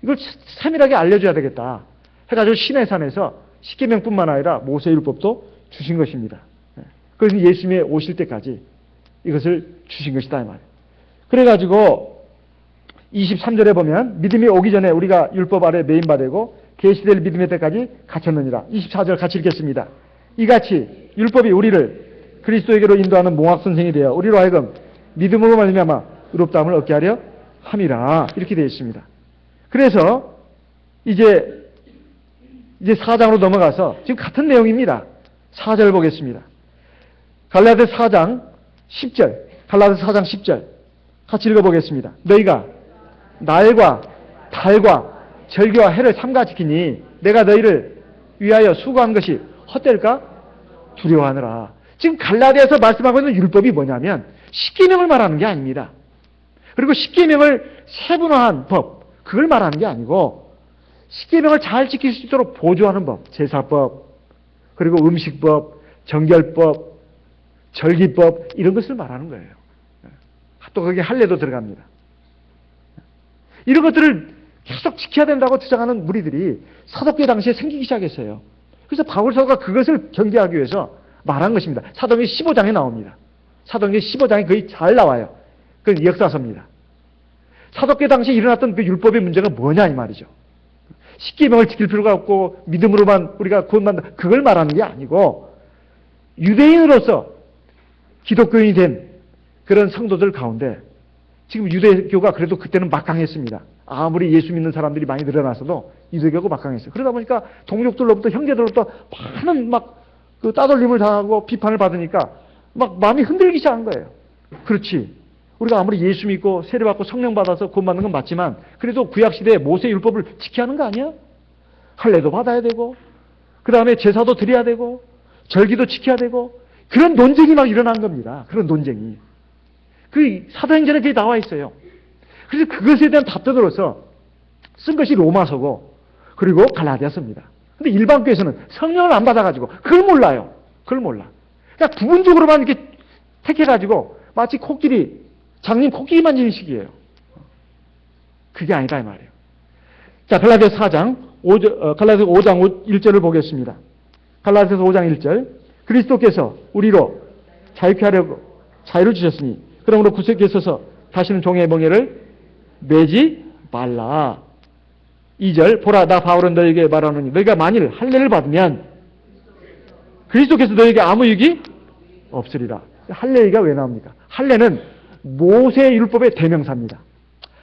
Speaker 1: 이걸 세밀하게 알려줘야 되겠다 해가지고 시내산에서 십계명뿐만 아니라 모세율법도 주신 것입니다. 그래서 예수님이 오실 때까지 이것을 주신 것이다 이 말이에요. 그래가지고 23절에 보면 믿음이 오기 전에 우리가 율법 아래 매인바되고 계시될 믿음의 때까지 갇혔느니라. 24절 같이 읽겠습니다. 이같이 율법이 우리를 그리스도에게로 인도하는 몽학선생이 되어 우리로 하여금 믿음으로 말미암아 의롭다함을 얻게 하려 함이라. 이렇게 되어 있습니다. 그래서 이제 4장으로 넘어가서 지금 같은 내용입니다. 4절 보겠습니다. 갈라디아서 4장 10절 갈라디아서 4장 10절 같이 읽어보겠습니다. 너희가 날과 달과 절기와 해를 삼가 지키니 내가 너희를 위하여 수고한 것이 헛될까? 두려워하느라. 지금 갈라디아서 말씀하고 있는 율법이 뭐냐면 십계명을 말하는 게 아닙니다. 그리고 십계명을 세분화한 법, 그걸 말하는 게 아니고 십계명을 잘 지킬 수 있도록 보조하는 법, 제사법, 그리고 음식법, 정결법, 절기법 이런 것을 말하는 거예요. 또 거기에 할례도 들어갑니다. 이런 것들을 계속 지켜야 된다고 주장하는 무리들이 사도교회 당시에 생기기 시작했어요. 그래서 바울 사도가 그것을 경계하기 위해서 말한 것입니다. 사도행전 15장에 나옵니다. 사도행전 15장에 거의 잘 나와요. 그건 역사서입니다. 사도교회 당시에 일어났던 그 율법의 문제가 뭐냐 이 말이죠. 십계명을 지킬 필요가 없고 믿음으로만 우리가 구원받는다. 그걸 말하는 게 아니고 유대인으로서 기독교인이 된 그런 성도들 가운데 지금 유대교가 그래도 그때는 막강했습니다. 아무리 예수 믿는 사람들이 많이 늘어났어도 유대교가 막강했어요. 그러다 보니까 동족들로부터 형제들로부터 많은 그 따돌림을 당하고 비판을 받으니까 막 마음이 흔들리기 시작한 거예요. 그렇지. 우리가 아무리 예수 믿고 세례받고 성령 받아서 구원받는 건 맞지만 그래도 구약시대에 모세 율법을 지켜야 하는 거 아니야? 할례도 받아야 되고 그 다음에 제사도 드려야 되고 절기도 지켜야 되고 그런 논쟁이 막 일어난 겁니다. 그런 논쟁이. 그 사도행전에 그게 나와 있어요. 그래서 그것에 대한 답변으로서 쓴 것이 로마서고 그리고 갈라디아서입니다. 근데 일반 교회에서는 성령을 안 받아가지고 그걸 몰라요. 그걸 몰라. 그러니까 부분적으로만 이렇게 택해가지고 마치 장님 코끼리 만지는 식이에요. 그게 아니다 이 말이에요. 자, 갈라디아서 5장 1절을 보겠습니다. 갈라디아서 5장 1절. 그리스도께서 우리로 자유케 하려고 자유를 주셨으니 그러므로 구속에 있어서 다시는 종의 멍에를 매지 말라. 2절. 보라 나 바울은 너에게 말하노니 너희가 만일 할례를 받으면 그리스도께서 너에게 아무 유익이 없으리라. 할례가 왜 나옵니까? 할례는 모세 율법의 대명사입니다.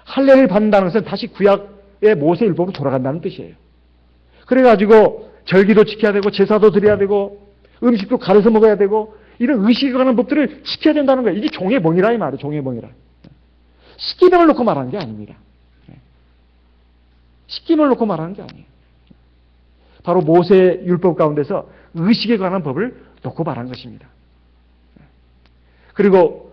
Speaker 1: 할례를 받는다는 것은 다시 구약의 모세 율법으로 돌아간다는 뜻이에요. 그래가지고 절기도 지켜야 되고 제사도 드려야 되고 음식도 가려서 먹어야 되고 이런 의식에 관한 법들을 지켜야 된다는 거예요. 이게 종의 멍이라 이 말이에요. 종의 멍이라. 십계명을 놓고 말하는 게 아닙니다. 십계명을 놓고 말하는 게 아니에요. 바로 모세 율법 가운데서 의식에 관한 법을 놓고 말하는 것입니다. 그리고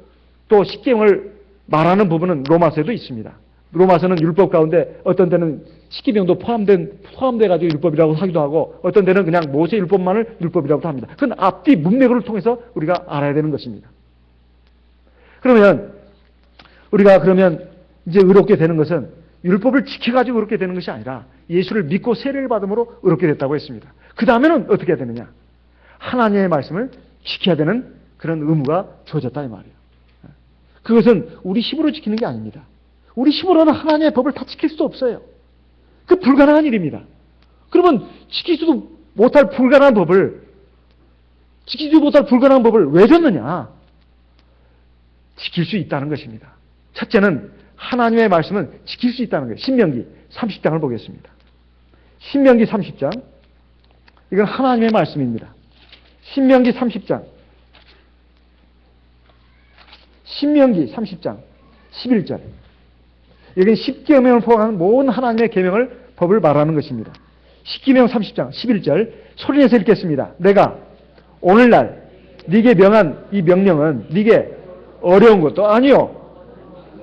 Speaker 1: 또 십계명을 말하는 부분은 로마서에도 있습니다. 로마서는 율법 가운데 어떤 때는 십계명도 포함돼가지고 율법이라고 하기도 하고 어떤 때는 그냥 모세 율법만을 율법이라고도 합니다. 그건 앞뒤 문맥을 통해서 우리가 알아야 되는 것입니다. 그러면 우리가 이제 의롭게 되는 것은 율법을 지켜가지고 의롭게 되는 것이 아니라 예수를 믿고 세례를 받음으로 의롭게 됐다고 했습니다. 그 다음에는 어떻게 해야 되느냐? 하나님의 말씀을 지켜야 되는 그런 의무가 주어졌다 이 말이에요. 그것은 우리 힘으로 지키는 게 아닙니다. 우리 힘으로는 하나님의 법을 다 지킬 수도 없어요. 그 불가능한 일입니다. 그러면 지키지도 못할 불가능한 법을 왜 줬느냐? 지킬 수 있다는 것입니다. 첫째는 하나님의 말씀은 지킬 수 있다는 거예요. 신명기 30장을 보겠습니다. 신명기 30장. 이건 하나님의 말씀입니다. 신명기 30장. 신명기 30장 11절. 여기는 십계명을 포함한 모든 하나님의 계명을 법을 말하는 것입니다. 십계명 30장 11절 소리내서 읽겠습니다. 내가 오늘날 네게 명한 이 명령은 네게 어려운 것도 아니요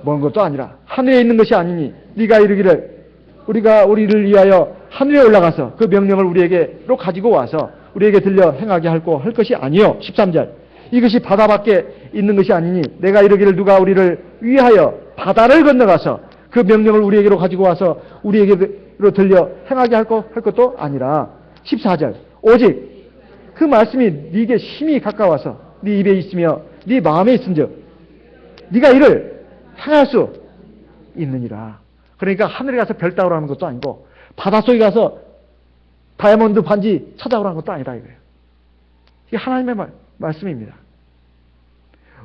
Speaker 1: 먼 것도 아니라 하늘에 있는 것이 아니니 네가 이르기를 우리가 우리를 위하여 하늘에 올라가서 그 명령을 우리에게로 가지고 와서 우리에게 들려 행하게 할 것이 아니요. 13절 이것이 바다 밖에 있는 것이 아니니 내가 이르기를 누가 우리를 위하여 바다를 건너가서 그 명령을 우리에게로 가지고 와서 우리에게로 들려 행하게 할 것도 아니라 14절 오직 그 말씀이 네게 심히 가까워서 네 입에 있으며 네 마음에 있은즉 네가 이를 행할 수 있느니라. 그러니까 하늘에 가서 별 따오라는 것도 아니고 바닷속에 가서 다이아몬드 반지 찾아오라는 것도 아니다 이거예요. 이게 하나님의 말씀입니다.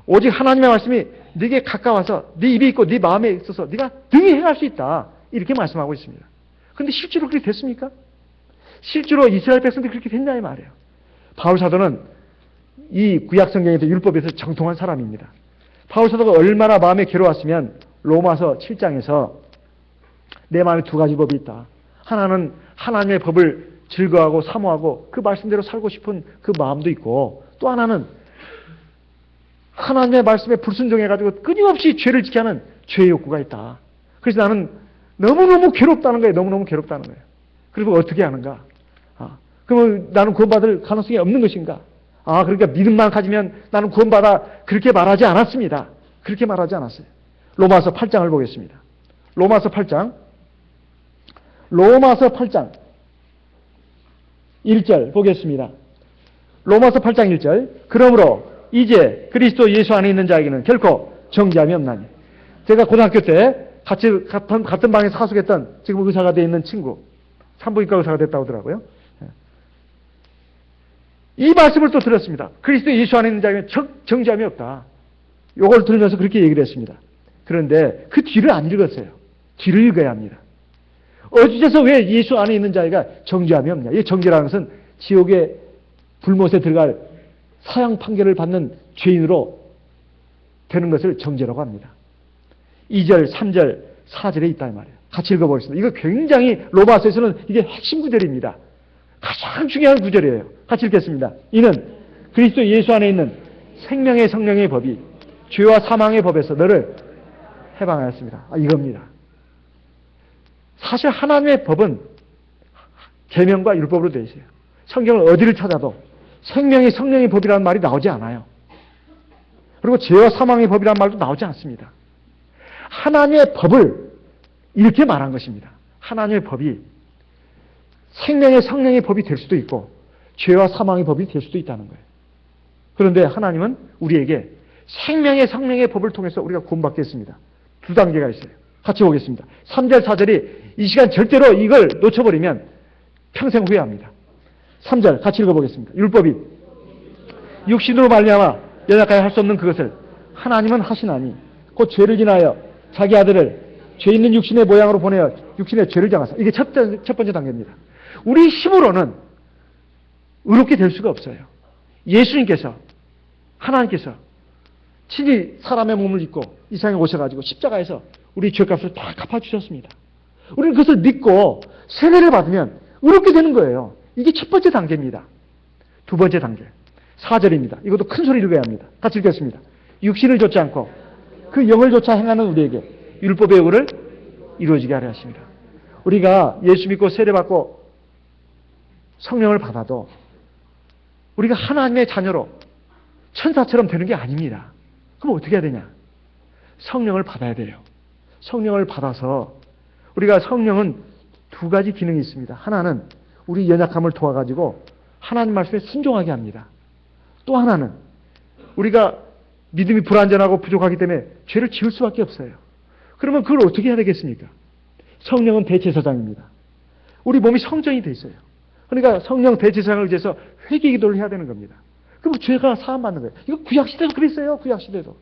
Speaker 1: 오직 하나님의 말씀이 네게 가까워서 네 입에 있고 네 마음에 있어서 네가 등이 행할 수 있다. 이렇게 말씀하고 있습니다. 그런데 실제로 그렇게 됐습니까? 실제로 이스라엘 백성들이 그렇게 됐냐 이 말이에요. 바울 사도는 이 구약 성경에서 율법에서 정통한 사람입니다. 바울 사도가 얼마나 마음에 괴로웠으면 로마서 7장에서 내 마음에 두 가지 법이 있다. 하나는 하나님의 법을 즐거워하고 사모하고 그 말씀대로 살고 싶은 그 마음도 있고 또 하나는 하나님의 말씀에 불순종해가지고 끊임없이 죄를 지게 하는 죄의 욕구가 있다. 그래서 나는 너무너무 괴롭다는 거예요. 너무너무 괴롭다는 거예요. 그리고 어떻게 하는가? 그러면 나는 구원받을 가능성이 없는 것인가? 그러니까 믿음만 가지면 나는 구원받아. 그렇게 말하지 않았습니다. 그렇게 말하지 않았어요. 로마서 8장을 보겠습니다. 로마서 8장 1절 보겠습니다. 로마서 8장 1절 그러므로 이제 그리스도 예수 안에 있는 자에게는 결코 정죄함이 없나니. 제가 고등학교 때 같은 방에서 하숙했던 지금 의사가 되어 있는 친구 산부인과 의사가 됐다고 하더라고요. 이 말씀을 또 들었습니다. 그리스도 예수 안에 있는 자에게는 정죄함이 없다. 요걸 들으면서 그렇게 얘기를 했습니다. 그런데 그 뒤를 안 읽었어요. 뒤를 읽어야 합니다. 어디서 왜 예수 안에 있는 자가 정죄함이 없냐? 이 정죄라는 것은 지옥의 불못에 들어갈 사형 판결을 받는 죄인으로 되는 것을 정죄라고 합니다. 2절, 3절, 4절에 있다 이 말이에요. 같이 읽어보겠습니다. 이거 굉장히 로마서에서는 이게 핵심 구절입니다. 가장 중요한 구절이에요. 같이 읽겠습니다. 이는 그리스도 예수 안에 있는 생명의 성령의 법이 죄와 사망의 법에서 너를 해방하였습니다. 이겁니다. 사실 하나님의 법은 계명과 율법으로 되어 있어요. 성경을 어디를 찾아도 생명의 성령의 법이라는 말이 나오지 않아요. 그리고 죄와 사망의 법이라는 말도 나오지 않습니다. 하나님의 법을 이렇게 말한 것입니다. 하나님의 법이 생명의 성령의 법이 될 수도 있고 죄와 사망의 법이 될 수도 있다는 거예요. 그런데 하나님은 우리에게 생명의 성령의 법을 통해서 우리가 구원받겠습니다. 두 단계가 있어요. 같이 보겠습니다. 3절, 4절이 이 시간 절대로 이걸 놓쳐버리면 평생 후회합니다. 3절 같이 읽어보겠습니다. 율법이 육신으로 말미암아 연약하여 할 수 없는 그것을 하나님은 하시나니 곧 죄를 지나여 자기 아들을 죄 있는 육신의 모양으로 보내어 육신의 죄를 정하사. 이게 첫 번째 단계입니다. 우리 힘으로는 의롭게 될 수가 없어요. 예수님께서 하나님께서 친히 사람의 몸을 입고 이 세상에 오셔가지고 십자가에서 우리 죄값을 다 갚아주셨습니다. 우리는 그것을 믿고 세례를 받으면 의롭게 되는 거예요. 이게 첫 번째 단계입니다. 두 번째 단계 4절입니다. 이것도 큰 소리 읽어야 합니다. 같이 읽겠습니다. 육신을 좇지 않고 그 영을 좇아 행하는 우리에게 율법의 의를 이루어지게 하려 하십니다. 우리가 예수 믿고 세례받고 성령을 받아도 우리가 하나님의 자녀로 천사처럼 되는 게 아닙니다. 그럼 어떻게 해야 되냐? 성령을 받아야 돼요. 성령을 받아서 우리가 성령은 두 가지 기능이 있습니다. 하나는 우리 연약함을 도와가지고 하나님 말씀에 순종하게 합니다. 또 하나는 우리가 믿음이 불완전하고 부족하기 때문에 죄를 지을 수밖에 없어요. 그러면 그걸 어떻게 해야 되겠습니까? 성령은 대제사장입니다. 우리 몸이 성전이 돼 있어요. 그러니까 성령 대제사장을 위해서 회개 기도를 해야 되는 겁니다. 그럼 죄가 사함받는 거예요. 이거 구약시대도 그랬어요. 구약시대도.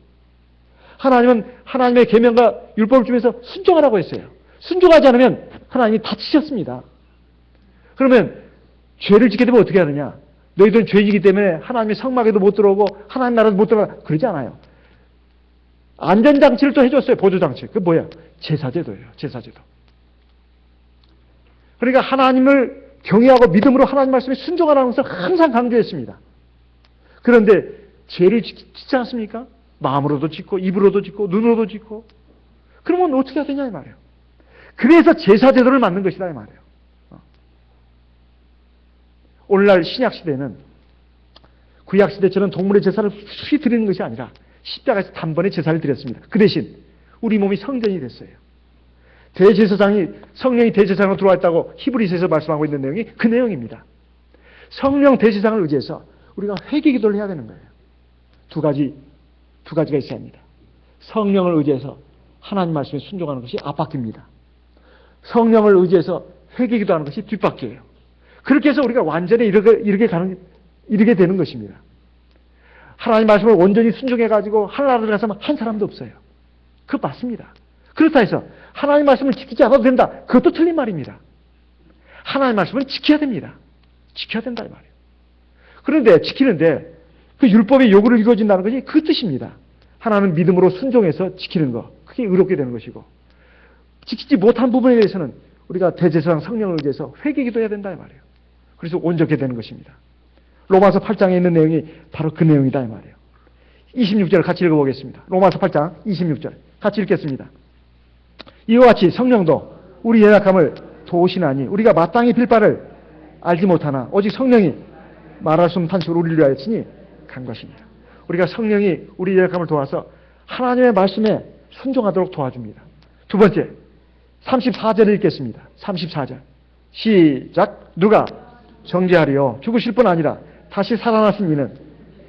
Speaker 1: 하나님은 하나님의 계명과 율법을 주면서 순종하라고 했어요. 순종하지 않으면 하나님이 다치셨습니다. 그러면 죄를 짓게 되면 어떻게 하느냐? 너희들은 죄지기 때문에 하나님의 성막에도 못 들어오고 하나님 나라도 못 들어가. 그러지 않아요. 안전장치를 또 해줬어요. 보조장치. 그게 뭐야? 제사제도예요. 제사제도. 그러니까 하나님을 경외하고 믿음으로 하나님 말씀에 순종하라는 것을 항상 강조했습니다. 그런데 죄를 짓지 않습니까? 마음으로도 짓고 입으로도 짓고 눈으로도 짓고. 그러면 어떻게 해야 되냐 이 말이에요. 그래서 제사제도를 만든 것이다 이 말이에요. 오늘날 신약시대는 구약시대처럼 동물의 제사를 수시 드리는 것이 아니라 십자가에서 단번에 제사를 드렸습니다. 그 대신 우리 몸이 성전이 됐어요. 대제사장이 성령이 대제사장으로 들어왔다고 히브리서에서 말씀하고 있는 내용이 그 내용입니다. 성령 대제사장을 의지해서 우리가 회개 기도를 해야 되는 거예요. 두 가지가 있어야 합니다. 성령을 의지해서 하나님 말씀에 순종하는 것이 앞바퀴입니다. 성령을 의지해서 회개 기도하는 것이 뒷바퀴예요. 그렇게 해서 우리가 완전히 이르게 되는 것입니다. 하나님 말씀을 온전히 순종해가지고 하나님을 들어가서 한 사람도 없어요. 그거 맞습니다. 그렇다 해서 하나님 말씀을 지키지 않아도 된다. 그것도 틀린 말입니다. 하나님 말씀은 지켜야 됩니다. 지켜야 된다 이 말이에요. 그런데 지키는데 그 율법의 요구를 이루어진다는 것이 그 뜻입니다. 하나는 믿음으로 순종해서 지키는 것. 그게 의롭게 되는 것이고 지키지 못한 부분에 대해서는 우리가 대제사장 성령을 의지해서 회개기도 해야 된다 이 말이에요. 그래서 온전케 되는 것입니다. 로마서 8장에 있는 내용이 바로 그 내용이다 이 말이에요. 26절 같이 읽어보겠습니다. 로마서 8장 26절 같이 읽겠습니다. 이와 같이 성령도 우리 연약함을 도우시나니 우리가 마땅히 빌 바를 알지 못하나 오직 성령이 말할 수 없는 탄식으로 우리를 위하여 친히 간것입니다. 우리가 성령이 우리 연약함을 도와서 하나님의 말씀에 순종하도록 도와줍니다. 두 번째 34절을 읽겠습니다. 34절 시작. 누가 정죄하리요 죽으실 뿐 아니라 다시 살아나신 이는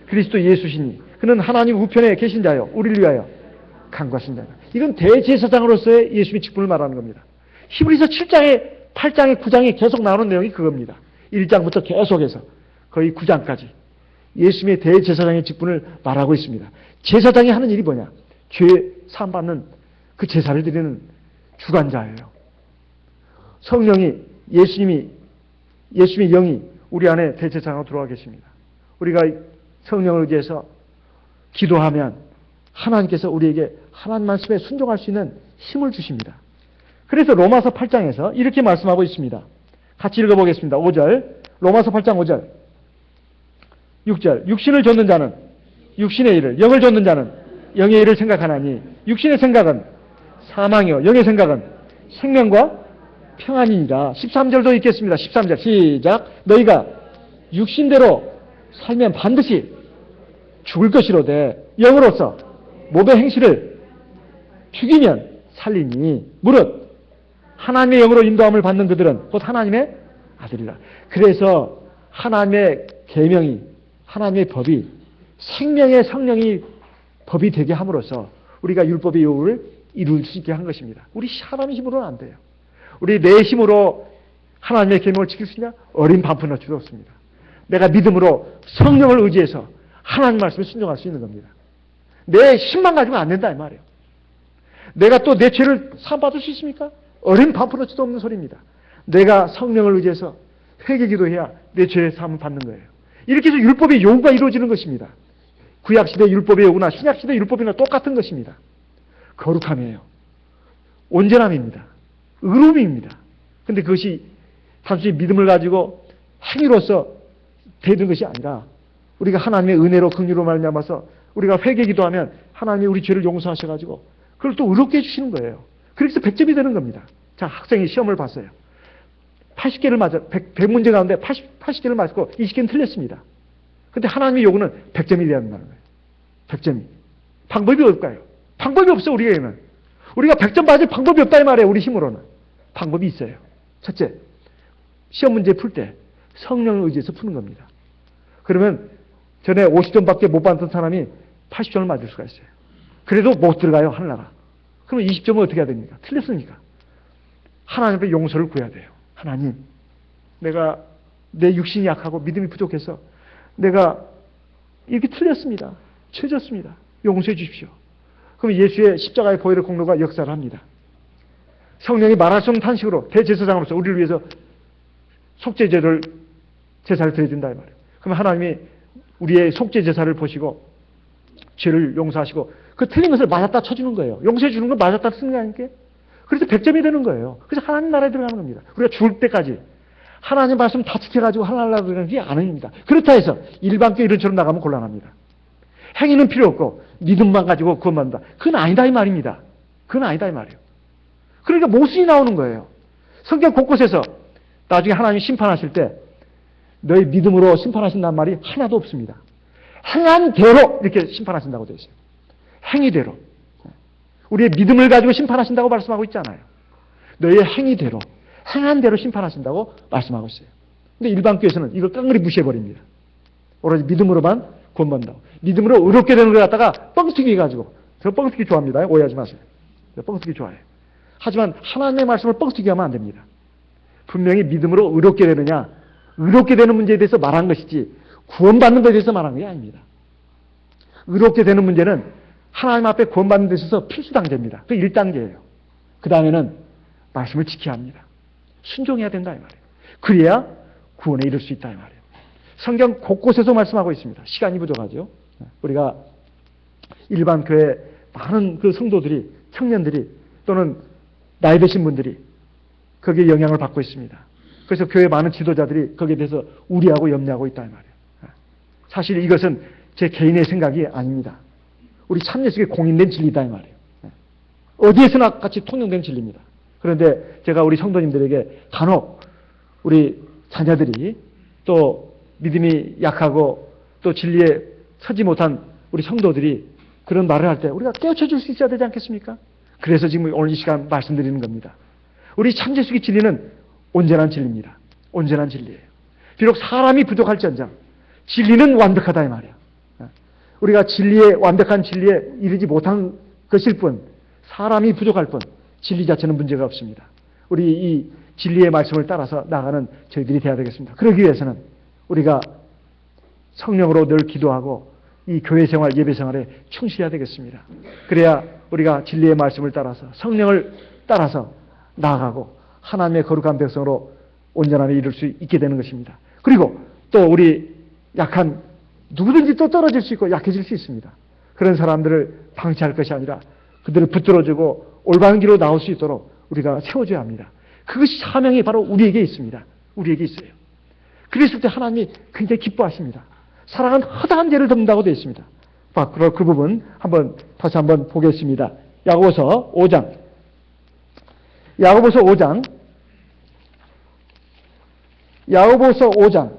Speaker 1: 그리스도 예수시니 그는 하나님 우편에 계신 자요 우리를 위하여 간과하신 자다. 이건 대제사장으로서의 예수님의 직분을 말하는 겁니다. 히브리서 7장에 8장에 9장에 계속 나오는 내용이 그겁니다. 1장부터 계속해서 거의 9장까지 예수님의 대제사장의 직분을 말하고 있습니다. 제사장이 하는 일이 뭐냐? 죄 사함받는 그 제사를 드리는 주관자예요. 성령이, 예수님의 영이 우리 안에 대제사장으로 들어와 계십니다. 우리가 성령을 의지해서 기도하면 하나님께서 우리에게 하나님 말씀에 순종할 수 있는 힘을 주십니다. 그래서 로마서 8장에서 이렇게 말씀하고 있습니다. 같이 읽어보겠습니다. 5절, 로마서 8장 5절, 6절. 육신을 좇는 자는 육신의 일을, 영을 좇는 자는 영의 일을 생각하나니 육신의 생각은 사망이요 영의 생각은 생명과 평안이니라. 13절도 읽겠습니다. 13절 시작. 너희가 육신대로 살면 반드시 죽을 것이로되 영으로서 몸의 행실을 죽이면 살리니 무릇 하나님의 영으로 인도함을 받는 그들은 곧 하나님의 아들이라. 그래서 하나님의 계명이, 하나님의 법이 생명의 성령이 법이 되게 함으로써 우리가 율법의 요구를 이룰 수 있게 한 것입니다. 우리 사람의 힘으로는 안 돼요. 우리 내 힘으로 하나님의 계명을 지킬 수 있냐? 어린 반푼어치도 없습니다. 내가 믿음으로 성령을 의지해서 하나님 말씀에 순종할 수 있는 겁니다. 내 힘만 가지고 안 된다 이 말이에요. 내가 또 내 죄를 사함받을 수 있습니까? 어린 반푼어치도 없는 소리입니다. 내가 성령을 의지해서 회개기도해야 내 죄의 사함을 받는 거예요. 이렇게 해서 율법의 요구가 이루어지는 것입니다. 구약시대 율법의 요구나 신약시대 율법이나 똑같은 것입니다. 거룩함이에요. 온전함입니다. 의로움입니다. 그런데 그것이 단순히 믿음을 가지고 행위로서 되는 것이 아니라 우리가 하나님의 은혜로 긍휼로 말미암아서 우리가 회개기도하면 하나님이 우리 죄를 용서하셔가지고 그걸 또 의롭게 해주시는 거예요. 그래서 100점이 되는 겁니다. 자, 학생이 시험을 봤어요. 80개를 맞아, 100문제 가운데 80개를 맞고 20개는 틀렸습니다. 근데 하나님의 요구는 100점이 돼야 한다는 거예요. 100점이. 방법이 없을까요? 방법이 없어, 우리에게는. 우리가 100점 맞을 방법이 없다 이 말이에요, 우리 힘으로는. 방법이 있어요. 첫째, 시험 문제 풀 때 성령을 의지해서 푸는 겁니다. 그러면 전에 50점밖에 못 받던 사람이 80점을 맞을 수가 있어요. 그래도 못 들어가요, 하늘나라. 그럼 20점은 어떻게 해야 됩니까? 틀렸으니까. 하나님 앞에 용서를 구해야 돼요. 하나님, 내가 내 육신이 약하고 믿음이 부족해서 내가 이렇게 틀렸습니다. 죄졌습니다. 용서해 주십시오. 그럼 예수의 십자가의 보혈의 공로가 역사를 합니다. 성령이 말할 수 없는 탄식으로 대제사장으로서 우리를 위해서 속죄제를 제사를 드려준다 이 말이에요. 그럼 하나님이 우리의 속죄 제사를 보시고 죄를 용서하시고 그 틀린 것을 맞았다 쳐주는 거예요. 용서해 주는 건 맞았다 쓰는 게 아니게. 그래서 100점이 되는 거예요. 그래서 하나님 나라에 들어가는 겁니다. 우리가 죽을 때까지 하나님 말씀 다 지켜가지고 하나님 나라에 들어가는 게 아닙니다. 그렇다 해서 일반교 이런처럼 나가면 곤란합니다. 행위는 필요 없고 믿음만 가지고 구원받는다. 그건 아니다 이 말입니다. 그건 아니다 이 말이에요. 그러니까 모순이 나오는 거예요. 성경 곳곳에서 나중에 하나님이 심판하실 때 너희 믿음으로 심판하신다는 말이 하나도 없습니다. 행한 대로 이렇게 심판하신다고 되어 있어요. 행위대로. 우리의 믿음을 가지고 심판하신다고 말씀하고 있잖아요. 너희의 행위대로, 행한 대로 심판하신다고 말씀하고 있어요. 근데 일반교회에서는 이걸 깡그리 무시해버립니다. 오로지 믿음으로만 구원받는다고. 믿음으로 의롭게 되는 걸 갖다가 뻥튀기 해가지고. 저 뻥튀기 좋아합니다. 오해하지 마세요. 저 뻥튀기 좋아해요. 하지만 하나님의 말씀을 뻥튀기 하면 안 됩니다. 분명히 믿음으로 의롭게 되느냐, 의롭게 되는 문제에 대해서 말한 것이지 구원받는 것에 대해서 말한 게 아닙니다. 의롭게 되는 문제는 하나님 앞에 구원받는 데 있어서 필수단계입니다. 그 1단계예요. 그 다음에는 말씀을 지켜야 합니다. 순종해야 된다 이 말이에요. 그래야 구원에 이를 수 있다 이 말이에요. 성경 곳곳에서 말씀하고 있습니다. 시간이 부족하죠. 우리가 일반 교회 많은 그 성도들이, 청년들이 또는 나이 드신 분들이 거기에 영향을 받고 있습니다. 그래서 교회 많은 지도자들이 거기에 대해서 우려하고 염려하고 있다 이 말이에요. 사실 이것은 제 개인의 생각이 아닙니다. 우리 참예수의 공인된 진리다 이 말이에요. 어디에서나 같이 통용된 진리입니다. 그런데 제가 우리 성도님들에게 간혹 우리 자녀들이 또 믿음이 약하고 또 진리에 서지 못한 우리 성도들이 그런 말을 할 때 우리가 깨우쳐 줄 수 있어야 되지 않겠습니까? 그래서 지금 오늘 이 시간 말씀드리는 겁니다. 우리 참재수의 진리는 온전한 진리입니다. 온전한 진리예요. 비록 사람이 부족할지언정 진리는 완벽하다 이 말이에요. 우리가 완벽한 진리에 이르지 못한 것일 뿐, 사람이 부족할 뿐, 진리 자체는 문제가 없습니다. 우리 이 진리의 말씀을 따라서 나가는 저희들이 되어야 되겠습니다. 그러기 위해서는 우리가 성령으로 늘 기도하고 이 교회 생활, 예배 생활에 충실해야 되겠습니다. 그래야 우리가 진리의 말씀을 따라서 성령을 따라서 나아가고 하나님의 거룩한 백성으로 온전함에 이룰 수 있게 되는 것입니다. 그리고 또 우리 약한 누구든지 또 떨어질 수 있고 약해질 수 있습니다. 그런 사람들을 방치할 것이 아니라 그들을 붙들어주고 올바른 길로 나올 수 있도록 우리가 세워줘야 합니다. 그것이 사명이 바로 우리에게 있습니다. 우리에게 있어요. 그랬을 때 하나님이 굉장히 기뻐하십니다. 사랑은 허다한 죄를 덮는다고 되어 있습니다. 그 부분 다시 한번 보겠습니다. 야고보서 5장. 야고보서 5장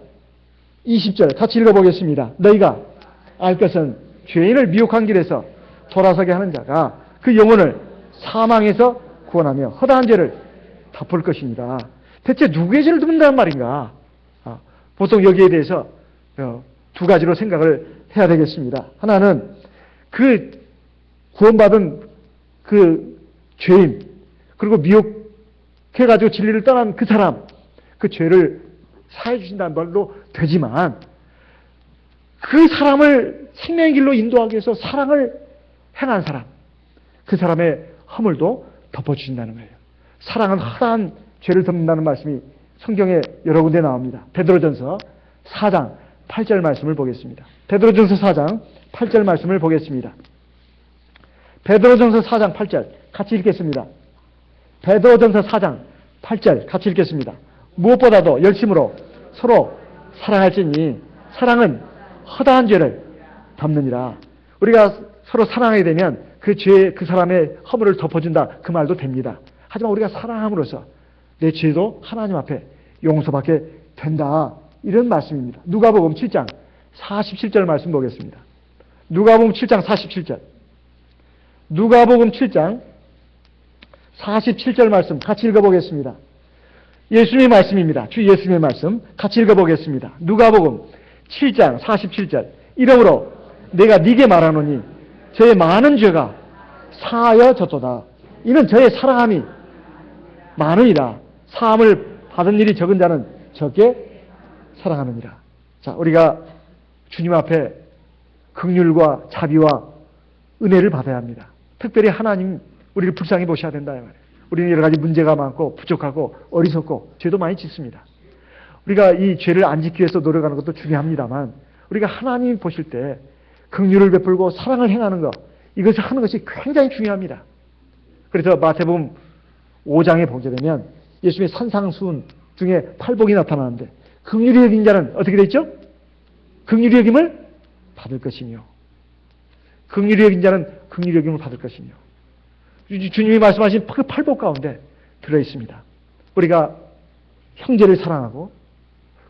Speaker 1: 20절 같이 읽어보겠습니다. 너희가 알 것은 죄인을 미혹한 길에서 돌아서게 하는 자가 그 영혼을 사망에서 구원하며 허다한 죄를 덮을 것입니다. 대체 누구의 죄를 덮는다는 말인가? 보통 여기에 대해서 두 가지로 생각을 해야 되겠습니다. 하나는 그 구원받은 그 죄인, 그리고 미혹해가지고 진리를 떠난 그 사람, 그 죄를 사해 주신다는 말로 되지만 그 사람을 생명의 길로 인도하기 위해서 사랑을 행한 사람, 그 사람의 허물도 덮어주신다는 거예요. 사랑은 허다한 죄를 덮는다는 말씀이 성경에 여러 군데 나옵니다. 베드로전서 4장 8절 말씀을 보겠습니다. 베드로전서 4장 8절 말씀을 보겠습니다. 베드로전서 4장 8절 같이 읽겠습니다. 베드로전서 4장 8절 같이 읽겠습니다. 무엇보다도 열심으로 서로 사랑할지니 사랑은 허다한 죄를 덮느니라. 우리가 서로 사랑하게 되면 그 죄, 그 사람의 허물을 덮어준다 그 말도 됩니다. 하지만 우리가 사랑함으로써 내 죄도 하나님 앞에 용서받게 된다. 이런 말씀입니다. 누가복음 7장 47절 말씀 보겠습니다. 누가복음 7장 47절. 누가복음 7장 47절 말씀 같이 읽어보겠습니다. 예수님의 말씀입니다. 주 예수님의 말씀 같이 읽어보겠습니다. 누가복음 7장 47절. 이러므로 내가 네게 말하노니 저의 많은 죄가 사하여졌도다. 이는 저의 사랑함이 많으니라. 사함을 받은 일이 적은 자는 적게 사랑하느니라. 자, 우리가 주님 앞에 긍휼과 자비와 은혜를 받아야 합니다. 특별히 하나님 우리를 불쌍히 보셔야 된다. 우리는 여러 가지 문제가 많고 부족하고 어리석고 죄도 많이 짓습니다. 우리가 이 죄를 안 짓기 위해서 노력하는 것도 중요합니다만 우리가 하나님 보실 때 긍휼을 베풀고 사랑을 행하는 것, 이것을 하는 것이 굉장히 중요합니다. 그래서 마태복음 5장에 보게 되면 예수님의 산상수훈 중에 팔복이 나타나는데 긍휼히 여긴 자는 어떻게 되어 있죠? 긍휼히 여김을 받을 것이며 긍휼히 여긴 자는 긍휼히 여김을 받을 것이며 주님이 말씀하신 그 팔복 가운데 들어있습니다. 우리가 형제를 사랑하고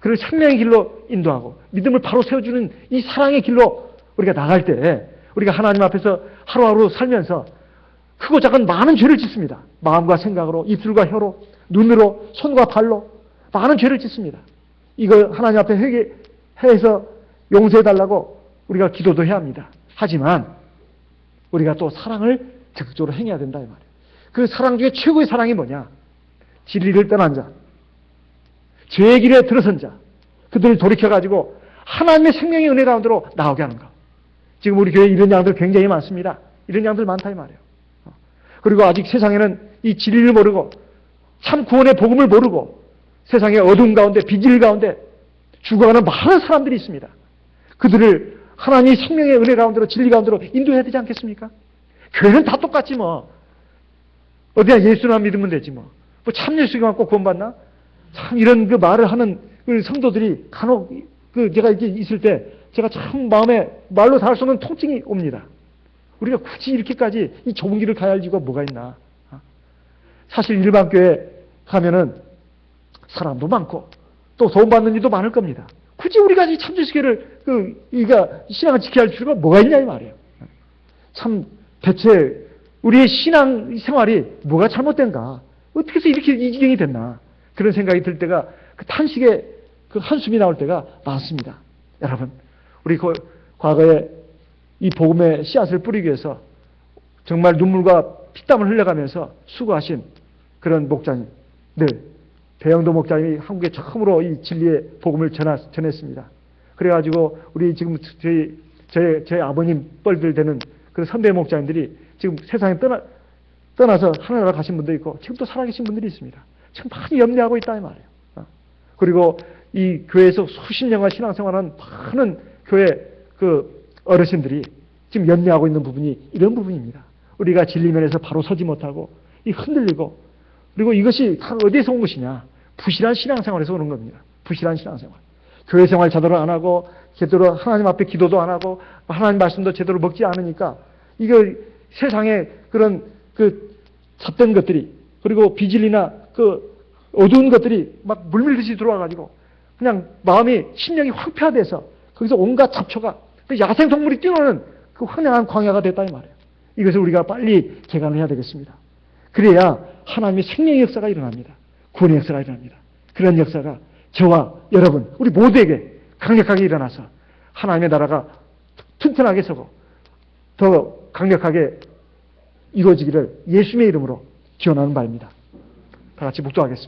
Speaker 1: 그를 생명의 길로 인도하고 믿음을 바로 세워주는 이 사랑의 길로 우리가 나갈 때 우리가 하나님 앞에서 하루하루 살면서 크고 작은 많은 죄를 짓습니다. 마음과 생각으로, 입술과 혀로, 눈으로, 손과 발로 많은 죄를 짓습니다. 이거 하나님 앞에 회개해서 용서해달라고 우리가 기도도 해야 합니다. 하지만 우리가 또 사랑을 적극적으로 행해야 된다 이 말이에요. 그 사랑 중에 최고의 사랑이 뭐냐? 진리를 떠난 자, 죄의 길에 들어선 자, 그들을 돌이켜가지고 하나님의 생명의 은혜 가운데로 나오게 하는 것. 지금 우리 교회에 이런 양들 굉장히 많습니다. 이런 양들 많다 이 말이에요. 그리고 아직 세상에는 이 진리를 모르고 참 구원의 복음을 모르고 세상의 어두운 가운데 비질 가운데 죽어가는 많은 사람들이 있습니다. 그들을 하나님의 생명의 은혜 가운데로 진리 가운데로 인도해야 되지 않겠습니까? 교회는 다 똑같지 뭐. 어디야 예수만 믿으면 되지 뭐. 뭐 참 예수만 꼭 구원받나? 참 이런 그 말을 하는 그 성도들이 간혹 제가 이렇게 있을 때 제가 참 마음에 말로 다 할 수 없는 통증이 옵니다. 우리가 굳이 이렇게까지 이 좁은 길을 가야 할 이유가 뭐가 있나? 사실 일반 교회 가면은 사람도 많고 또 도움받는 일도 많을 겁니다. 굳이 우리가 이 참지식회를 우리가 신앙을 지켜야 할 필요가 뭐가 있냐 이 말이에요. 참 대체 우리의 신앙 생활이 뭐가 잘못된가? 어떻게 해서 이렇게 이 지경이 됐나? 그런 생각이 들 때가 그 탄식의 그 한숨이 나올 때가 많습니다. 여러분, 우리 과거에 이 복음의 씨앗을 뿌리기 위해서 정말 눈물과 피땀을 흘려가면서 수고하신 그런 목자님, 배영도 목자님이 한국에 처음으로 이 진리의 복음을 전했습니다. 그래가지고 우리 지금 저희 아버님 뻘들 되는 그 선배 목자님들이 지금 세상에 떠나서 하늘나라 가신 분도 있고 지금도 살아계신 분들이 있습니다. 지금 많이 염려하고 있다 이 말이에요. 그리고 이 교회에서 수십 년간 신앙생활한 많은 교회 그 어르신들이 지금 염려하고 있는 부분이 이런 부분입니다. 우리가 진리면에서 바로 서지 못하고 이 흔들리고 그리고 이것이 다 어디에서 온 것이냐? 부실한 신앙생활에서 오는 겁니다. 부실한 신앙생활. 교회 생활 제대로 안 하고 제대로 하나님 앞에 기도도 안 하고 하나님 말씀도 제대로 먹지 않으니까 이거 세상에 그런 그 잣된 것들이 그리고 비질이나 그 어두운 것들이 막 물밀듯이 들어와가지고 그냥 마음이 심령이 황폐화돼서 거기서 온갖 잡초가 야생동물이 뛰노는 그 황량한 광야가 됐다 이 말이에요. 이것을 우리가 빨리 개간을 해야 되겠습니다. 그래야 하나님의 생명의 역사가 일어납니다. 구원의 역사가 일어납니다. 그런 역사가 저와 여러분 우리 모두에게 강력하게 일어나서 하나님의 나라가 튼튼하게 서고 더 강력하게 이루어지기를 예수님의 이름으로 기원하는 바입니다. 다 같이 묵도하겠습니다.